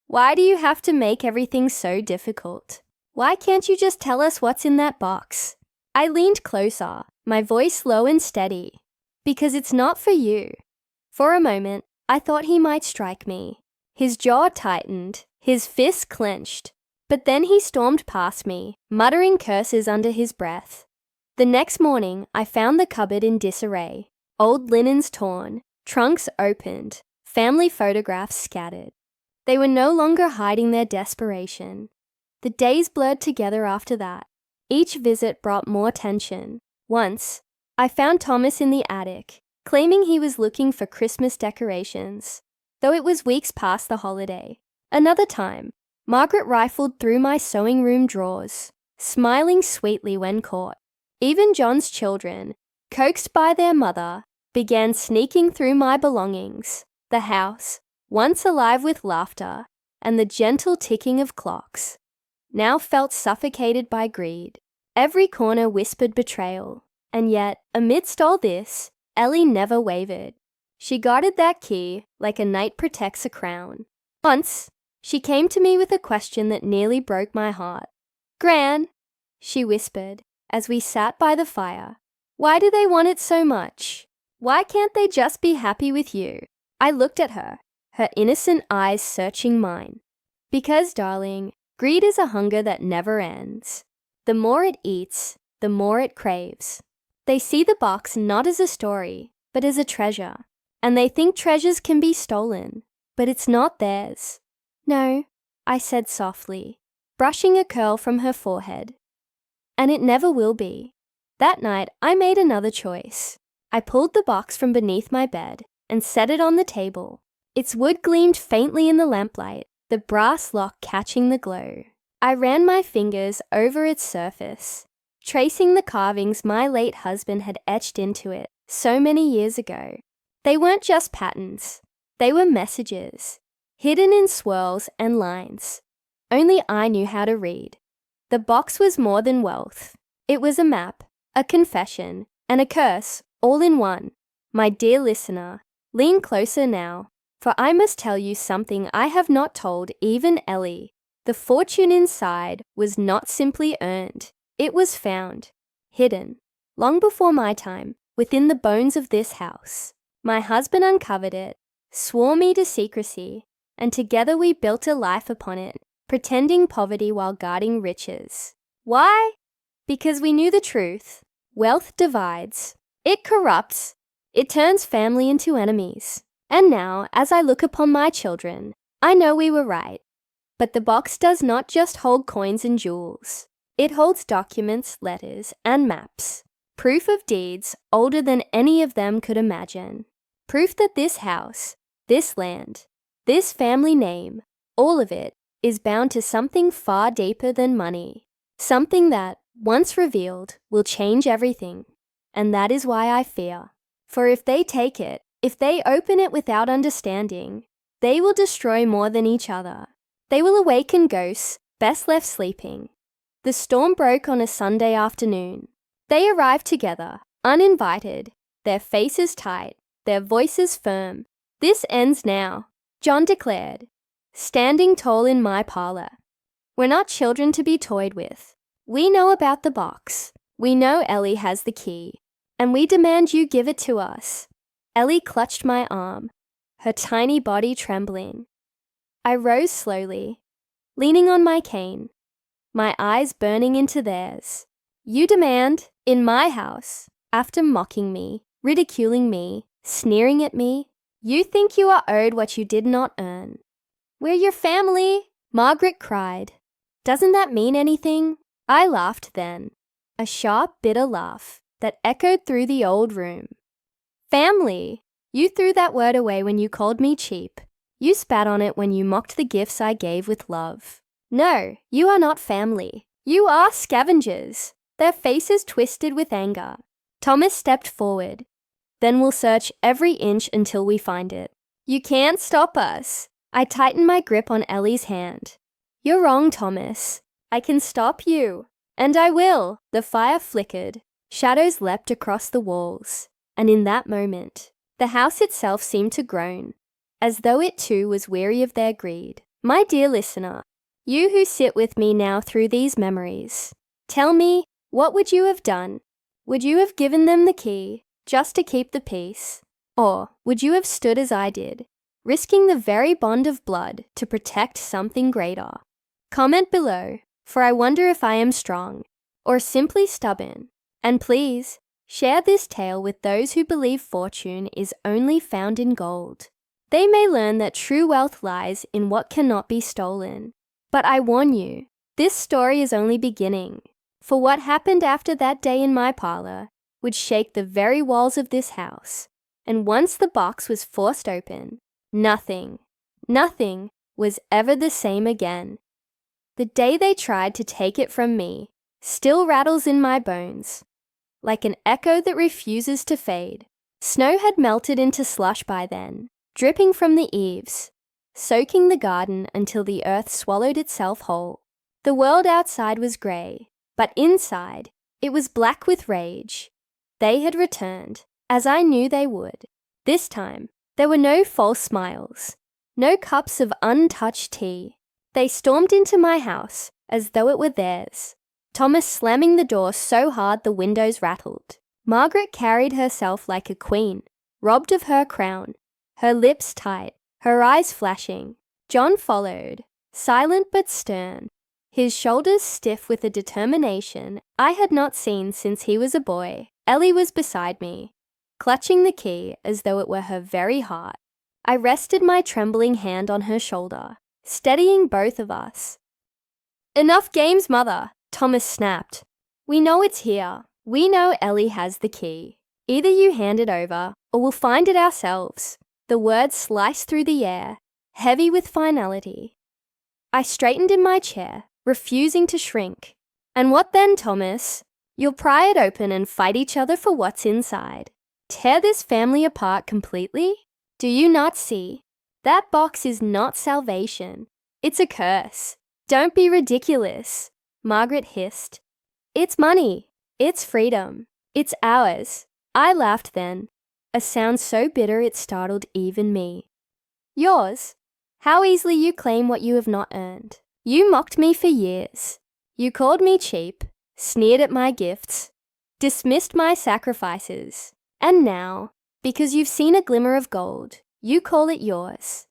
"Why do you have to make everything so difficult? Why can't you just tell us what's in that box?" I leaned closer, my voice low and steady. "Because it's not for you." For a moment, I thought he might strike me. His jaw tightened, his fist clenched. But then he stormed past me, muttering curses under his breath. The next morning, I found the cupboard in disarray. Old linens torn, trunks opened, family photographs scattered. They were no longer hiding their desperation. The days blurred together after that. Each visit brought more tension. Once, I found Thomas in the attic, claiming he was looking for Christmas decorations, though it was weeks past the holiday. Another time, Margaret rifled through my sewing room drawers, smiling sweetly when caught. Even John's children, coaxed by their mother, began sneaking through my belongings. The house, once alive with laughter and the gentle ticking of clocks, now felt suffocated by greed. Every corner whispered betrayal, and yet, amidst all this, Ellie never wavered. She guarded that key like a knight protects a crown. Once, she came to me with a question that nearly broke my heart. "Gran," she whispered, as we sat by the fire, "why do they want it so much? Why can't they just be happy with you?" I looked at her, her innocent eyes searching mine. "Because, darling, greed is a hunger that never ends. The more it eats, the more it craves. They see the box not as a story, but as a treasure. And they think treasures can be stolen, but it's not theirs." "No," I said softly, brushing a curl from her forehead. "And it never will be." That night, I made another choice. I pulled the box from beneath my bed and set it on the table. Its wood gleamed faintly in the lamplight, the brass lock catching the glow. I ran my fingers over its surface, tracing the carvings my late husband had etched into it so many years ago. They weren't just patterns. They were messages, hidden in swirls and lines. Only I knew how to read. The box was more than wealth. It was a map, a confession, and a curse, all in one. My dear listener, lean closer now, for I must tell you something I have not told even Ellie. The fortune inside was not simply earned. It was found, hidden, long before my time, within the bones of this house. My husband uncovered it, swore me to secrecy, and together we built a life upon it, pretending poverty while guarding riches. Why? Because we knew the truth. Wealth divides. It corrupts. It turns family into enemies. And now, as I look upon my children, I know we were right. But the box does not just hold coins and jewels. It holds documents, letters, and maps. Proof of deeds older than any of them could imagine. Proof that this house, this land, this family name, all of it, is bound to something far deeper than money. Something that, once revealed, will change everything. And that is why I fear. For if they take it, if they open it without understanding, they will destroy more than each other. They will awaken ghosts best left sleeping. The storm broke on a Sunday afternoon. They arrived together, uninvited, their faces tight, their voices firm. "This ends now," John declared, standing tall in my parlor. "We're not children to be toyed with. We know about the box. We know Ellie has the key, and we demand you give it to us." Ellie clutched my arm, her tiny body trembling. I rose slowly, leaning on my cane, my eyes burning into theirs. "You demand, in my house, after mocking me, ridiculing me, sneering at me, you think you are owed what you did not earn." "We're your family," Margaret cried. "Doesn't that mean anything?" I laughed then, a sharp, bitter laugh that echoed through the old room. "Family! You threw that word away when you called me cheap. You spat on it when you mocked the gifts I gave with love. No, you are not family. You are scavengers," their faces twisted with anger. Thomas stepped forward. "Then we'll search every inch until we find it." "You can't stop us." I tightened my grip on Ellie's hand. "You're wrong, Thomas. I can stop you. And I will." The fire flickered. Shadows leapt across the walls. And in that moment, the house itself seemed to groan, as though it too was weary of their greed. My dear listener, you who sit with me now through these memories, tell me, what would you have done? Would you have given them the key, just to keep the peace? Or would you have stood as I did, risking the very bond of blood to protect something greater? Comment below, for I wonder if I am strong, or simply stubborn. And please, share this tale with those who believe fortune is only found in gold. They may learn that true wealth lies in what cannot be stolen. But I warn you, this story is only beginning. For what happened after that day in my parlor would shake the very walls of this house, and once the box was forced open, nothing was ever the same again. The day they tried to take it from me still rattles in my bones. Like an echo that refuses to fade, snow had melted into slush by then, dripping from the eaves, soaking the garden until the earth swallowed itself whole. The world outside was grey, but inside it was black with rage. They had returned, as I knew they would. This time, there were no false smiles, no cups of untouched tea. They stormed into my house as though it were theirs, Thomas slamming the door so hard the windows rattled. Margaret carried herself like a queen, robbed of her crown, her lips tight, her eyes flashing. John followed, silent but stern, his shoulders stiff with a determination I had not seen since he was a boy. Ellie was beside me, clutching the key as though it were her very heart. I rested my trembling hand on her shoulder, steadying both of us. "Enough games, Mother," Thomas snapped. "We know it's here. We know Ellie has the key. Either you hand it over, or we'll find it ourselves." The words sliced through the air, heavy with finality. I straightened in my chair, refusing to shrink. "And what then, Thomas? You'll pry it open and fight each other for what's inside? Tear this family apart completely? Do you not see? That box is not salvation. It's a curse. Don't be ridiculous," Margaret hissed. "It's money. It's freedom. It's ours." I laughed then, a sound so bitter it startled even me. "Yours? How easily you claim what you have not earned. You mocked me for years. You called me cheap, sneered at my gifts, dismissed my sacrifices. And now, because you've seen a glimmer of gold, you call it yours."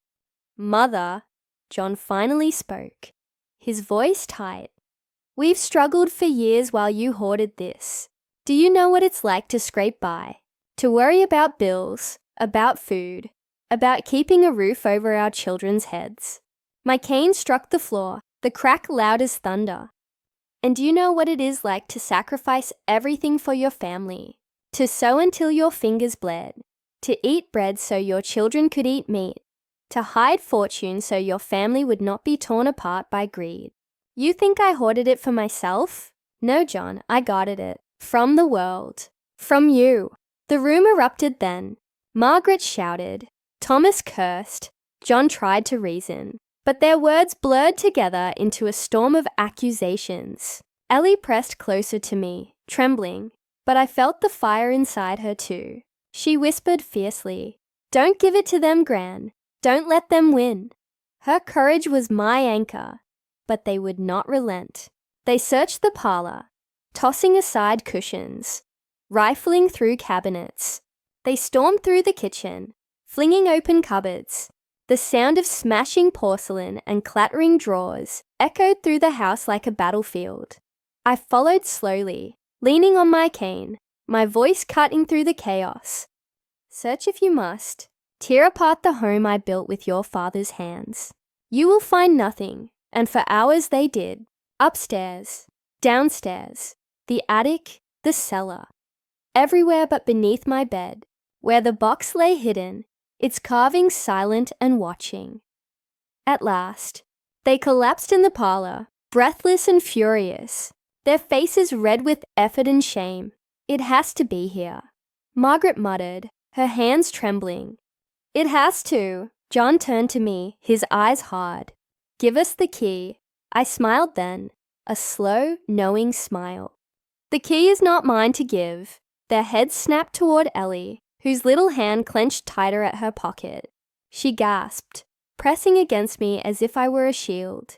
"Mother," John finally spoke, his voice tight. "We've struggled for years while you hoarded this. Do you know what it's like to scrape by? To worry about bills, about food, about keeping a roof over our children's heads?" My cane struck the floor, the crack loud as thunder. "And do you know what it is like to sacrifice everything for your family? To sew until your fingers bled, to eat bread so your children could eat meat, to hide fortune so your family would not be torn apart by greed. You think I hoarded it for myself? No, John, I guarded it. From the world. From you." The room erupted then. Margaret shouted. Thomas cursed. John tried to reason. But their words blurred together into a storm of accusations. Ellie pressed closer to me, trembling, but I felt the fire inside her too. She whispered fiercely, "Don't give it to them, Gran. Don't let them win." Her courage was my anchor, but they would not relent. They searched the parlor, tossing aside cushions, rifling through cabinets. They stormed through the kitchen, flinging open cupboards. The sound of smashing porcelain and clattering drawers echoed through the house like a battlefield. I followed slowly, leaning on my cane, my voice cutting through the chaos. "Search if you must. Tear apart the home I built with your father's hands. You will find nothing," and for hours they did. Upstairs, downstairs, the attic, the cellar. Everywhere but beneath my bed, where the box lay hidden, its carvings silent and watching. At last, they collapsed in the parlor, breathless and furious, their faces red with effort and shame. "It has to be here," Margaret muttered, her hands trembling. "It has to." John turned to me, his eyes hard. "Give us the key." I smiled then, a slow, knowing smile. "The key is not mine to give." Their heads snapped toward Ellie, whose little hand clenched tighter at her pocket. She gasped, pressing against me as if I were a shield.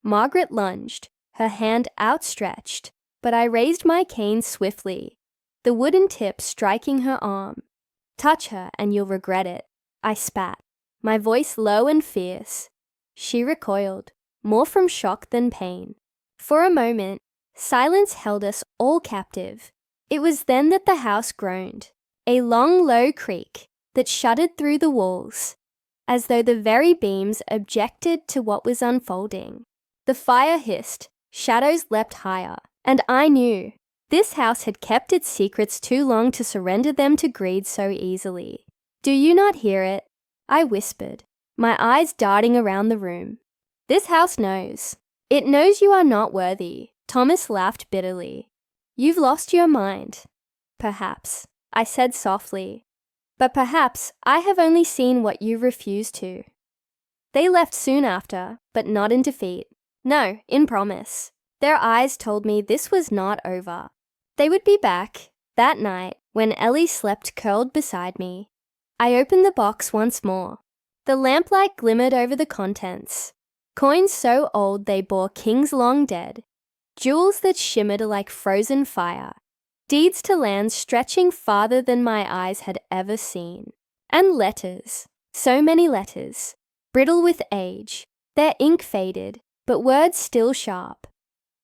Margaret lunged, her hand outstretched, but I raised my cane swiftly, the wooden tip striking her arm. "Touch her and you'll regret it," I spat, my voice low and fierce. She recoiled, more from shock than pain. For a moment, silence held us all captive. It was then that the house groaned, a long, low creak that shuddered through the walls, as though the very beams objected to what was unfolding. The fire hissed, shadows leapt higher, and I knew this house had kept its secrets too long to surrender them to greed so easily. Do you not hear it? I whispered, my eyes darting around the room. This house knows. It knows you are not worthy. Thomas laughed bitterly. You've lost your mind. Perhaps, I said softly. But perhaps I have only seen what you refuse to. They left soon after, but not in defeat. No, in promise. Their eyes told me this was not over. They would be back that night when Ellie slept curled beside me. I opened the box once more. The lamplight glimmered over the contents. Coins so old they bore kings long dead. Jewels that shimmered like frozen fire. Deeds to lands stretching farther than my eyes had ever seen. And letters. So many letters. Brittle with age. Their ink faded, but words still sharp.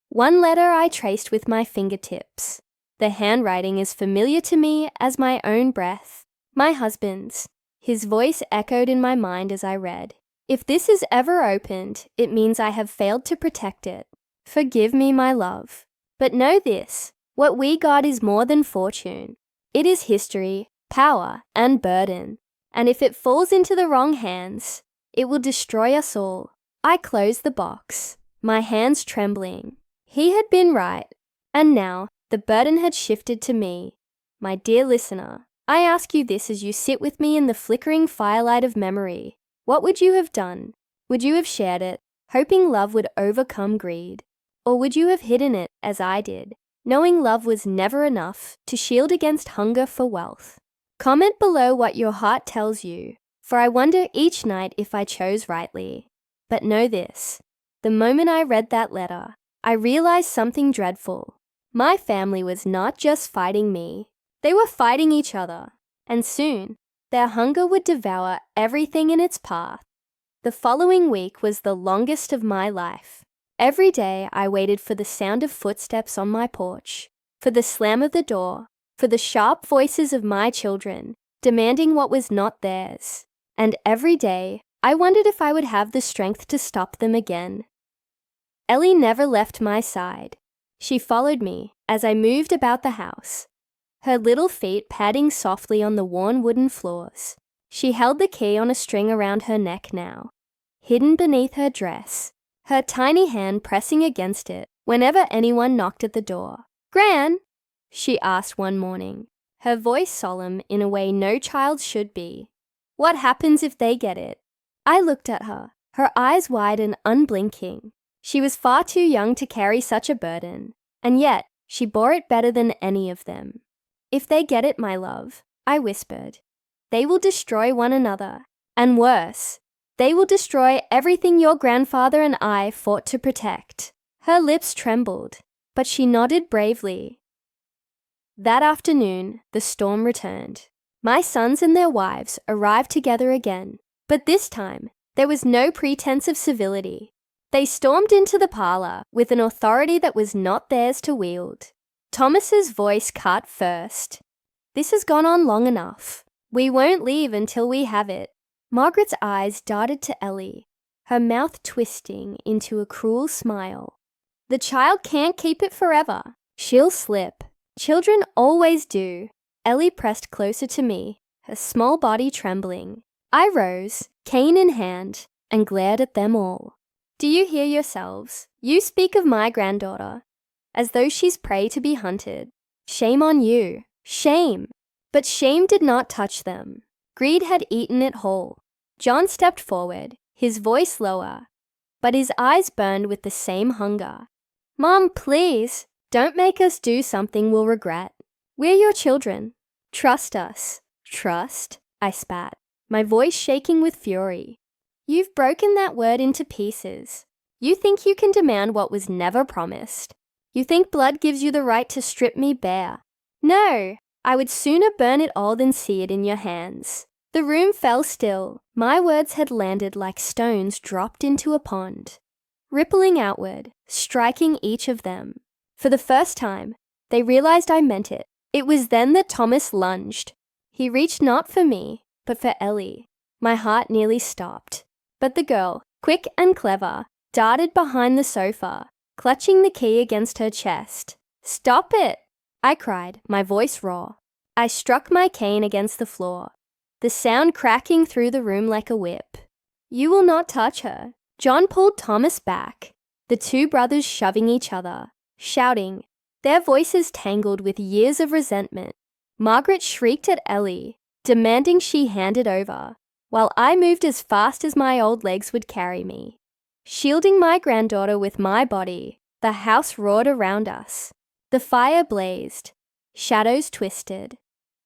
One letter I traced with my fingertips. The handwriting is familiar to me as my own breath. My husband's. His voice echoed in my mind as I read. If this is ever opened, it means I have failed to protect it. Forgive me, my love. But know this, what we got is more than fortune. It is history, power, and burden. And if it falls into the wrong hands, it will destroy us all. I closed the box, my hands trembling. He had been right, and now the burden had shifted to me. My dear listener, I ask you this as you sit with me in the flickering firelight of memory. What would you have done? Would you have shared it, hoping love would overcome greed? Or would you have hidden it as I did, knowing love was never enough to shield against hunger for wealth? Comment below what your heart tells you, for I wonder each night if I chose rightly. But know this, the moment I read that letter, I realized something dreadful. My family was not just fighting me, they were fighting each other, and soon, their hunger would devour everything in its path. The following week was the longest of my life. Every day I waited for the sound of footsteps on my porch, for the slam of the door, for the sharp voices of my children, demanding what was not theirs. And every day, I wondered if I would have the strength to stop them again. Ellie never left my side. She followed me as I moved about the house, her little feet padding softly on the worn wooden floors. She held the key on a string around her neck now, hidden beneath her dress, her tiny hand pressing against it whenever anyone knocked at the door. "Gran?" she asked one morning, her voice solemn in a way no child should be. "What happens if they get it?" I looked at her, her eyes wide and unblinking. She was far too young to carry such a burden, and yet she bore it better than any of them. "If they get it, my love," I whispered, "they will destroy one another, and worse, they will destroy everything your grandfather and I fought to protect." Her lips trembled, but she nodded bravely. That afternoon, the storm returned. My sons and their wives arrived together again, but this time, there was no pretense of civility. They stormed into the parlor with an authority that was not theirs to wield. Thomas's voice cut first. "This has gone on long enough. We won't leave until we have it." Margaret's eyes darted to Ellie, her mouth twisting into a cruel smile. "The child can't keep it forever. She'll slip. Children always do." Ellie pressed closer to me, her small body trembling. I rose, cane in hand, and glared at them all. "Do you hear yourselves? You speak of my granddaughter as though she's prey to be hunted. Shame on you. Shame." But shame did not touch them. Greed had eaten it whole. John stepped forward, his voice lower, but his eyes burned with the same hunger. "Mom, please, don't make us do something we'll regret. We're your children. Trust us." "Trust?" I spat, my voice shaking with fury. "You've broken that word into pieces. You think you can demand what was never promised. You think blood gives you the right to strip me bare. No, I would sooner burn it all than see it in your hands." The room fell still. My words had landed like stones dropped into a pond, rippling outward, striking each of them. For the first time, they realized I meant it. It was then that Thomas lunged. He reached not for me, but for Ellie. My heart nearly stopped. But the girl, quick and clever, darted behind the sofa, clutching the key against her chest. "Stop it!" I cried, my voice raw. I struck my cane against the floor. the sound cracking through the room like a whip. "You will not touch her." John pulled Thomas back, the two brothers shoving each other, shouting, their voices tangled with years of resentment. Margaret shrieked at Ellie, demanding she hand it over, while I moved as fast as my old legs would carry me. Shielding my granddaughter with my body, the house roared around us. The fire blazed. Shadows twisted.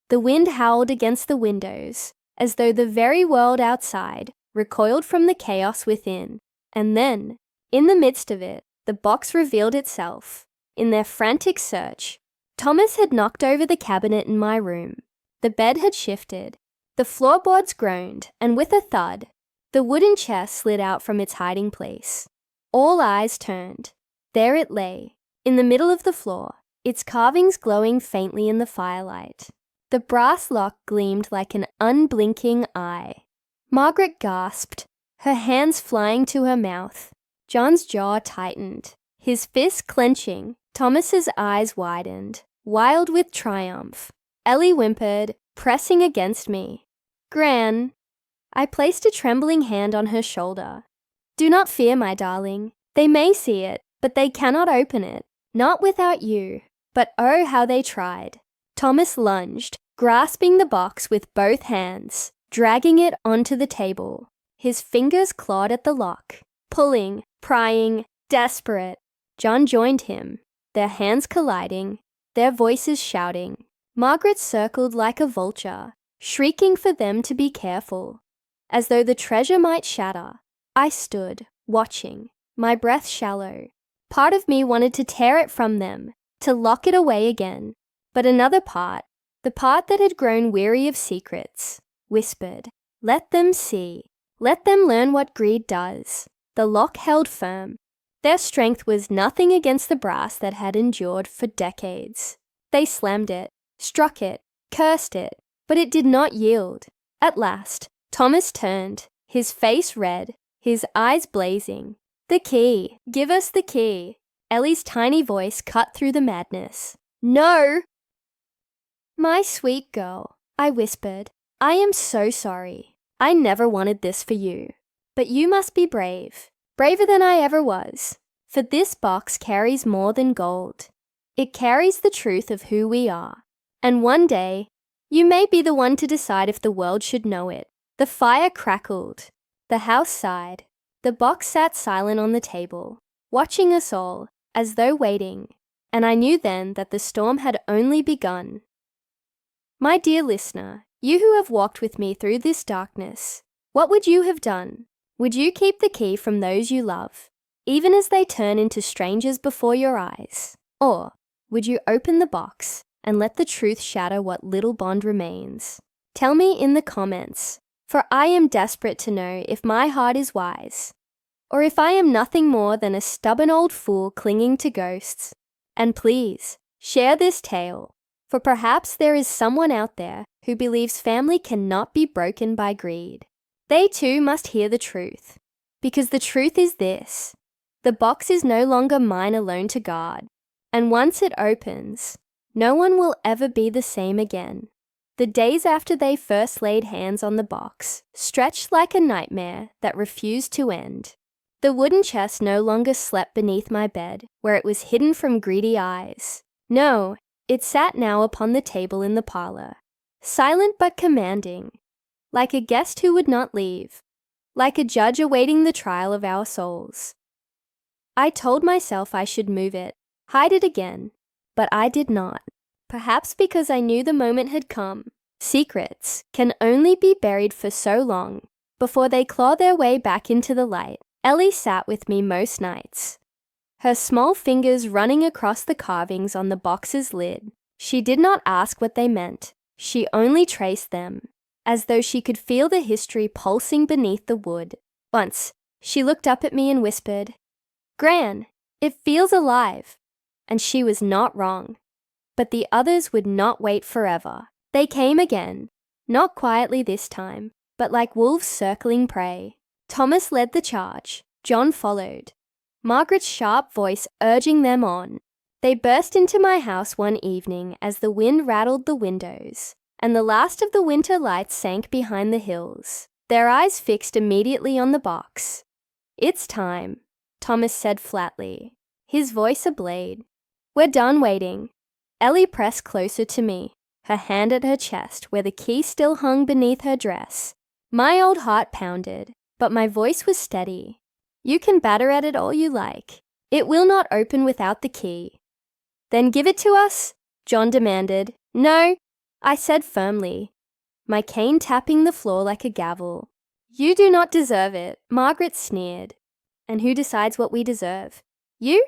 The wind howled against the windows, as though the very world outside recoiled from the chaos within. And then, in the midst of it, the box revealed itself. In their frantic search, Thomas had knocked over the cabinet in my room. The bed had shifted. The floorboards groaned, and with a thud, the wooden chest slid out from its hiding place. All eyes turned. There it lay, in the middle of the floor, its carvings glowing faintly in the firelight. The brass lock gleamed like an unblinking eye. Margaret gasped, her hands flying to her mouth. John's jaw tightened, his fist clenching. Thomas's eyes widened, wild with triumph. Ellie whimpered, pressing against me. "Gran." I placed a trembling hand on her shoulder. "Do not fear, my darling. They may see it, but they cannot open it. Not without you." But oh, how they tried. Thomas lunged, grasping the box with both hands, dragging it onto the table. His fingers clawed at the lock, pulling, prying, desperate. John joined him, their hands colliding, their voices shouting. Margaret circled like a vulture, shrieking for them to be careful. As though the treasure might shatter, I stood, watching, my breath shallow. Part of me wanted to tear it from them, to lock it away again. But another part, the part that had grown weary of secrets, whispered, "Let them see. Let them learn what greed does." The lock held firm. Their strength was nothing against the brass that had endured for decades. They slammed it, struck it, cursed it, but it did not yield. At last, Thomas turned, his face red, his eyes blazing. "The key! Give us the key!" Ellie's tiny voice cut through the madness. "No!" "My sweet girl," I whispered, "I am so sorry. I never wanted this for you. But you must be brave, braver than I ever was. For this box carries more than gold. It carries the truth of who we are. And one day, you may be the one to decide if the world should know it." The fire crackled. The house sighed. The box sat silent on the table, watching us all, as though waiting. And I knew then that the storm had only begun. My dear listener, you who have walked with me through this darkness, what would you have done? Would you keep the key from those you love, even as they turn into strangers before your eyes? Or would you open the box and let the truth shatter what little bond remains? Tell me in the comments, for I am desperate to know if my heart is wise, or if I am nothing more than a stubborn old fool clinging to ghosts. And please, share this tale, for perhaps there is someone out there who believes family cannot be broken by greed. They too must hear the truth, because the truth is this: the box is no longer mine alone to guard, and once it opens, no one will ever be the same again. The days after they first laid hands on the box stretched like a nightmare that refused to end. The wooden chest no longer slept beneath my bed, where it was hidden from greedy eyes. No, it sat now upon the table in the parlor, silent but commanding, like a guest who would not leave, like a judge awaiting the trial of our souls. I told myself I should move it, hide it again, but I did not. Perhaps because I knew the moment had come. Secrets can only be buried for so long before they claw their way back into the light. Ellie sat with me most nights, her small fingers running across the carvings on the box's lid. She did not ask what they meant. She only traced them, as though she could feel the history pulsing beneath the wood. Once, she looked up at me and whispered, "Gran, it feels alive." And she was not wrong. But the others would not wait forever. They came again, not quietly this time, but like wolves circling prey. Thomas led the charge. John followed, Margaret's sharp voice urging them on. They burst into my house one evening as the wind rattled the windows, and the last of the winter lights sank behind the hills, their eyes fixed immediately on the box. "It's time," Thomas said flatly, his voice a blade. "We're done waiting." Ellie pressed closer to me, her hand at her chest where the key still hung beneath her dress. My old heart pounded, but my voice was steady. "You can batter at it all you like. It will not open without the key." "Then give it to us?" John demanded. "No," I said firmly, my cane tapping the floor like a gavel. "You do not deserve it," Margaret sneered. "And who decides what we deserve? You?"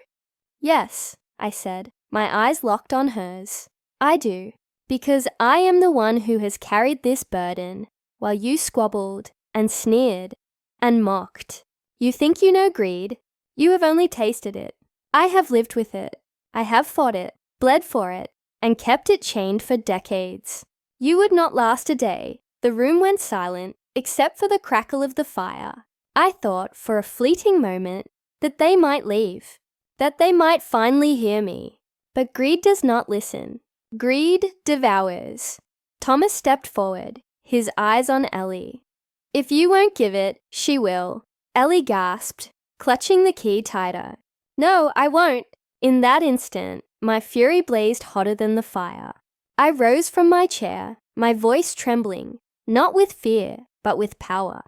"Yes," I said, my eyes locked on hers. "I do, because I am the one who has carried this burden, while you squabbled and sneered and mocked. You think you know greed? You have only tasted it. I have lived with it. I have fought it, bled for it, and kept it chained for decades. You would not last a day. The room went silent, except for the crackle of the fire. I thought, for a fleeting moment, that they might leave, that they might finally hear me. But greed does not listen. Greed devours." Thomas stepped forward, his eyes on Ellie. "If you won't give it, she will." Ellie gasped, clutching the key tighter. "No, I won't." In that instant, my fury blazed hotter than the fire. I rose from my chair, my voice trembling, not with fear, but with power.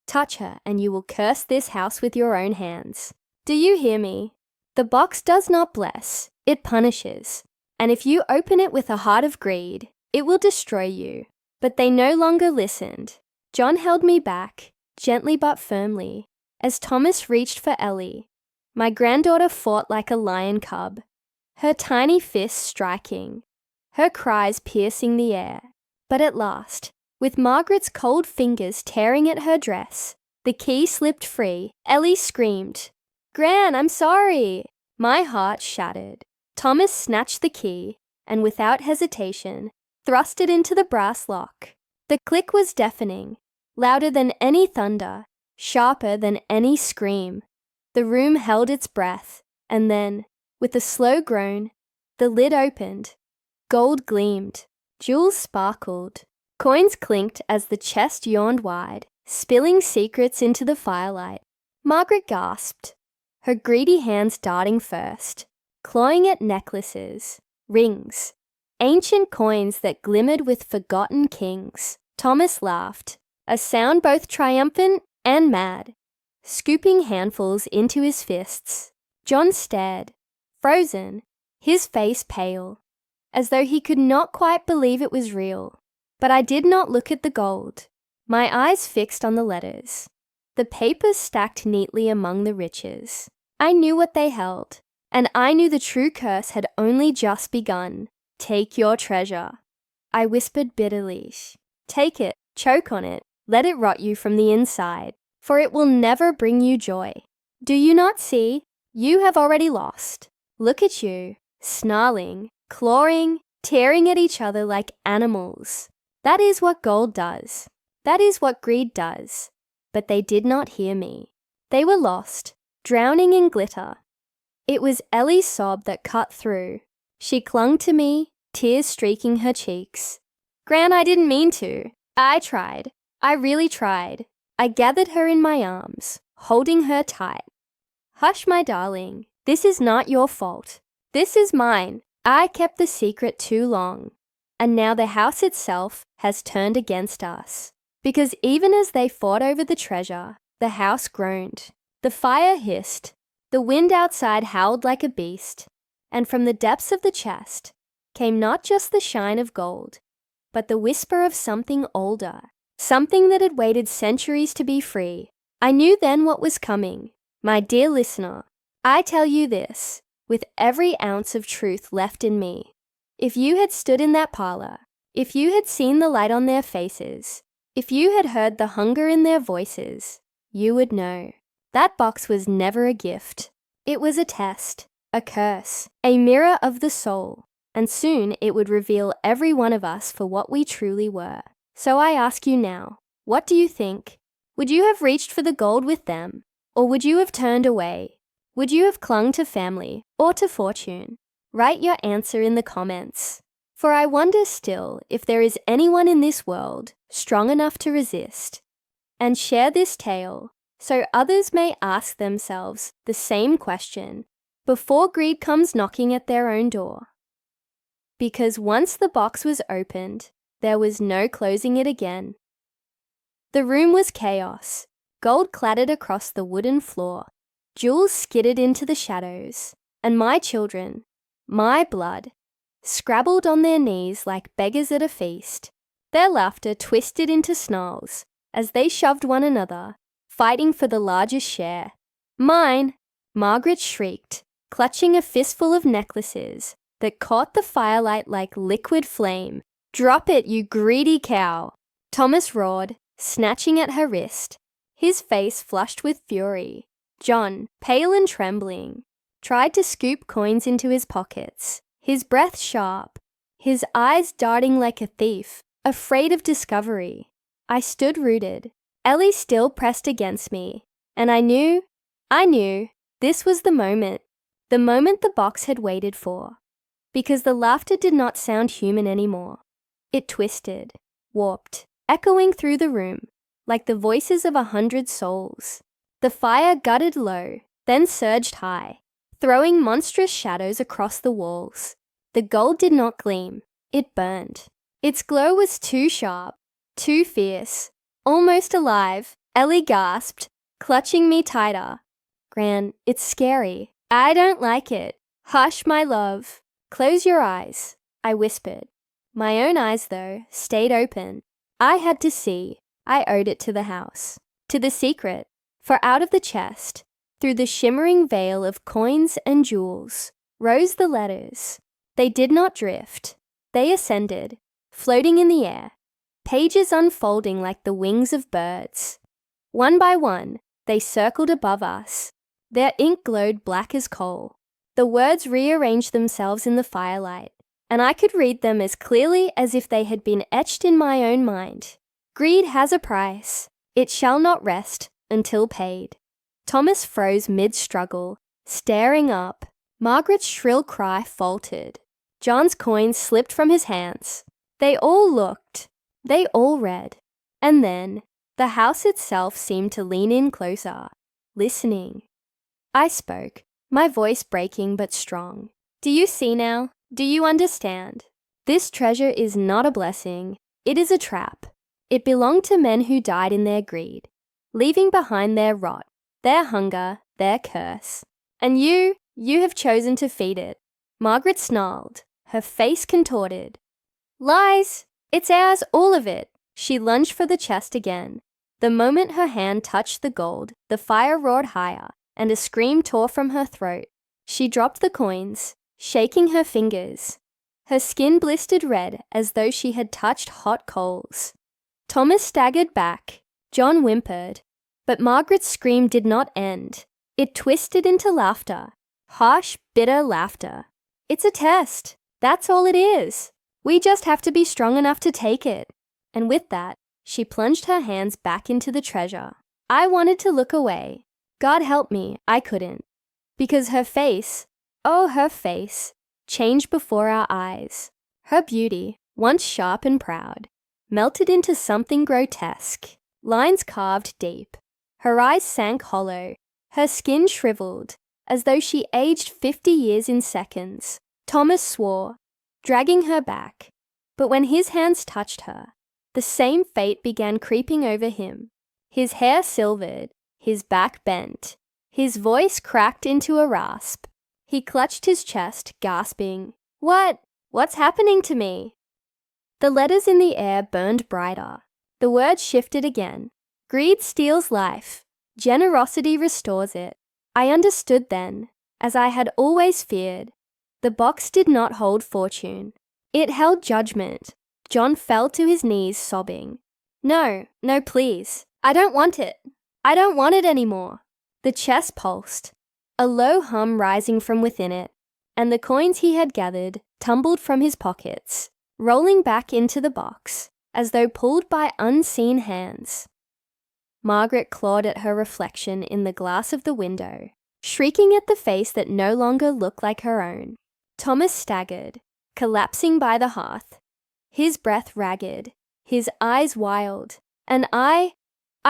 "Touch her, and you will curse this house with your own hands. Do you hear me? The box does not bless, it punishes. And if you open it with a heart of greed, it will destroy you." But they no longer listened. John held me back, gently but firmly, as Thomas reached for Ellie. My granddaughter fought like a lion cub, her tiny fists striking, her cries piercing the air. But at last, with Margaret's cold fingers tearing at her dress, the key slipped free. Ellie screamed, "Gran, I'm sorry!" My heart shattered. Thomas snatched the key and, without hesitation, thrust it into the brass lock. The click was deafening, louder than any thunder, sharper than any scream. The room held its breath, and then, with a slow groan, the lid opened. Gold gleamed, jewels sparkled, coins clinked as the chest yawned wide, spilling secrets into the firelight. Margaret gasped, her greedy hands darting first, clawing at necklaces, rings, ancient coins that glimmered with forgotten kings. Thomas laughed, a sound both triumphant and mad, scooping handfuls into his fists. John stared, frozen, his face pale, as though he could not quite believe it was real. But I did not look at the gold, my eyes fixed on the letters, the papers stacked neatly among the riches. I knew what they held, and I knew the true curse had only just begun. "Take your treasure," I whispered bitterly. "Take it, choke on it, let it rot you from the inside, for it will never bring you joy. Do you not see? You have already lost. Look at you, snarling, clawing, tearing at each other like animals. That is what gold does. That is what greed does." But they did not hear me. They were lost, drowning in glitter. It was Ellie's sob that cut through. She clung to me, tears streaking her cheeks. "Gran, I didn't mean to. I tried. I really tried." I gathered her in my arms, holding her tight. "Hush, my darling. This is not your fault. This is mine. I kept the secret too long. And now the house itself has turned against us." Because even as they fought over the treasure, the house groaned. The fire hissed. The wind outside howled like a beast. And from the depths of the chest came not just the shine of gold, but the whisper of something older, something that had waited centuries to be free. I knew then what was coming. My dear listener, I tell you this, with every ounce of truth left in me. If you had stood in that parlor, if you had seen the light on their faces, if you had heard the hunger in their voices, you would know. That box was never a gift. It was a test, a curse, a mirror of the soul, and soon it would reveal every one of us for what we truly were. So I ask you now, what do you think? Would you have reached for the gold with them? Or would you have turned away? Would you have clung to family or to fortune? Write your answer in the comments. For I wonder still if there is anyone in this world strong enough to resist and share this tale so others may ask themselves the same question before greed comes knocking at their own door. Because once the box was opened, there was no closing it again. The room was chaos. Gold clattered across the wooden floor. Jewels skittered into the shadows. And my children, my blood, scrabbled on their knees like beggars at a feast. Their laughter twisted into snarls as they shoved one another, fighting for the largest share. Mine, Margaret shrieked, clutching a fistful of necklaces that caught the firelight like liquid flame. Drop it, you greedy cow! Thomas roared, snatching at her wrist, his face flushed with fury. John, pale and trembling, tried to scoop coins into his pockets, his breath sharp, his eyes darting like a thief, afraid of discovery. I stood rooted, Ellie still pressed against me, and I knew this was the moment the box had waited for, because the laughter did not sound human anymore. It twisted, warped, echoing through the room, like the voices of 100 souls. The fire guttered low, then surged high, throwing monstrous shadows across the walls. The gold did not gleam, it burned. Its glow was too sharp, too fierce, almost alive. Ellie gasped, clutching me tighter. Gran, it's scary. I don't like it. Hush, my love. Close your eyes, I whispered. My own eyes, though, stayed open. I had to see. I owed it to the house, to the secret. For out of the chest, through the shimmering veil of coins and jewels, rose the letters. They did not drift. They ascended, floating in the air, pages unfolding like the wings of birds. One by one, they circled above us. Their ink glowed black as coal. The words rearranged themselves in the firelight, and I could read them as clearly as if they had been etched in my own mind. Greed has a price. It shall not rest until paid. Thomas froze mid-struggle, staring up. Margaret's shrill cry faltered. John's coins slipped from his hands. They all looked. They all read. And then, the house itself seemed to lean in closer, listening. I spoke, my voice breaking but strong. Do you see now? Do you understand? This treasure is not a blessing. It is a trap. It belonged to men who died in their greed, leaving behind their rot, their hunger, their curse. And you have chosen to feed it. Margaret snarled, her face contorted. Lies! It's ours, all of it. She lunged for the chest again. The moment her hand touched the gold, the fire roared higher, and a scream tore from her throat. She dropped the coins, shaking her fingers. Her skin blistered red as though she had touched hot coals. Thomas staggered back. John whimpered. But Margaret's scream did not end. It twisted into laughter. Harsh, bitter laughter. It's a test. That's all it is. We just have to be strong enough to take it. And with that, she plunged her hands back into the treasure. I wanted to look away. God help me, I couldn't. Because her face, oh, her face, changed before our eyes. Her beauty, once sharp and proud, melted into something grotesque, lines carved deep. Her eyes sank hollow, her skin shriveled, as though she aged 50 years in seconds. Thomas swore, dragging her back. But when his hands touched her, the same fate began creeping over him. His hair silvered, his back bent, his voice cracked into a rasp. He clutched his chest, gasping, What's happening to me? The letters in the air burned brighter. The words shifted again. Greed steals life. Generosity restores it. I understood then, as I had always feared. The box did not hold fortune. It held judgment. John fell to his knees, sobbing. No, please. I don't want it. I don't want it anymore. The chest pulsed, a low hum rising from within it, and the coins he had gathered tumbled from his pockets, rolling back into the box, as though pulled by unseen hands. Margaret clawed at her reflection in the glass of the window, shrieking at the face that no longer looked like her own. Thomas staggered, collapsing by the hearth, his breath ragged, his eyes wild, and I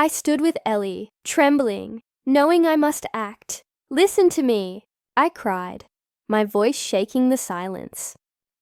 stood with Ellie, trembling, knowing I must act. "Listen to me," I cried, my voice shaking the silence.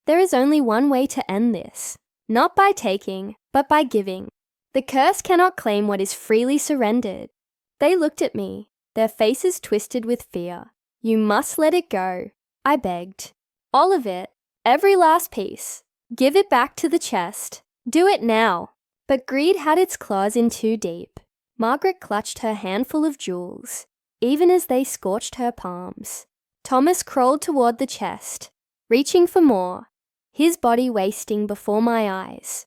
"There is only one way to end this, not by taking, but by giving. The curse cannot claim what is freely surrendered." They looked at me, their faces twisted with fear. "You must let it go," I begged. "All of it, every last piece. Give it back to the chest. Do it now." But greed had its claws in too deep. Margaret clutched her handful of jewels, even as they scorched her palms. Thomas crawled toward the chest, reaching for more, his body wasting before my eyes.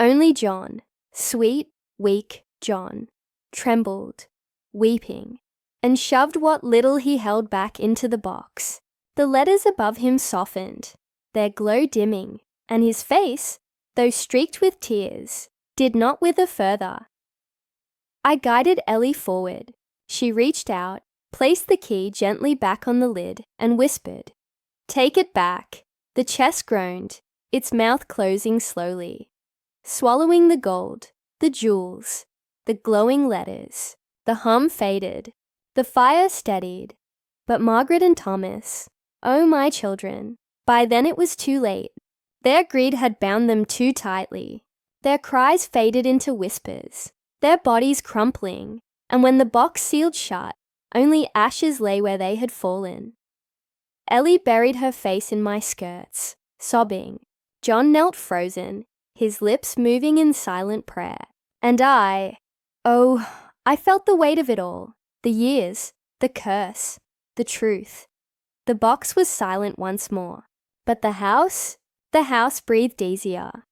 Only John, sweet, weak John, trembled, weeping, and shoved what little he held back into the box. The letters above him softened, their glow dimming, and his face, though streaked with tears, did not wither further. I guided Ellie forward. She reached out, placed the key gently back on the lid, and whispered, "Take it back." The chest groaned, its mouth closing slowly, swallowing the gold, the jewels, the glowing letters. The hum faded, the fire steadied. But Margaret and Thomas, oh my children, by then it was too late. Their greed had bound them too tightly. Their cries faded into whispers, their bodies crumpling, and when the box sealed shut, only ashes lay where they had fallen. Ellie buried her face in my skirts, sobbing. John knelt frozen, his lips moving in silent prayer. And I felt the weight of it all, the years, the curse, the truth. The box was silent once more, but the house breathed easier.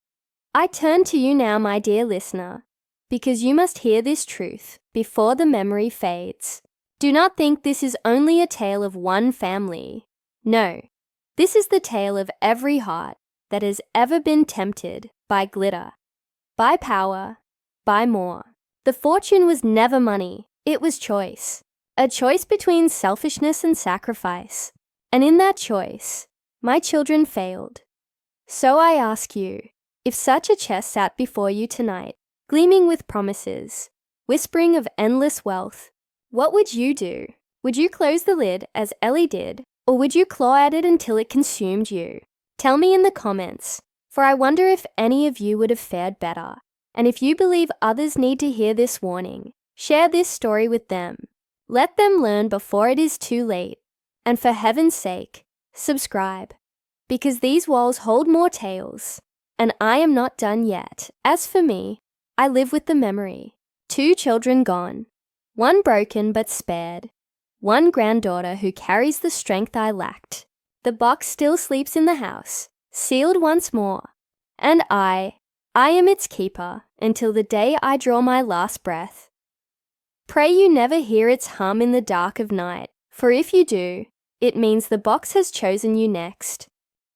I turn to you now, my dear listener, because you must hear this truth before the memory fades. Do not think this is only a tale of one family. No, this is the tale of every heart that has ever been tempted by glitter, by power, by more. The fortune was never money, it was choice. A choice between selfishness and sacrifice. And in that choice, my children failed. So I ask you, if such a chest sat before you tonight, gleaming with promises, whispering of endless wealth, what would you do? Would you close the lid as Ellie did, or would you claw at it until it consumed you? Tell me in the comments, for I wonder if any of you would have fared better. And if you believe others need to hear this warning, share this story with them. Let them learn before it is too late. And for heaven's sake, subscribe, because these walls hold more tales, and I am not done yet. As for me, I live with the memory. 2 children gone, 1 broken but spared, 1 granddaughter who carries the strength I lacked. The box still sleeps in the house, sealed once more, and I am its keeper until the day I draw my last breath. Pray you never hear its hum in the dark of night, for if you do, it means the box has chosen you next.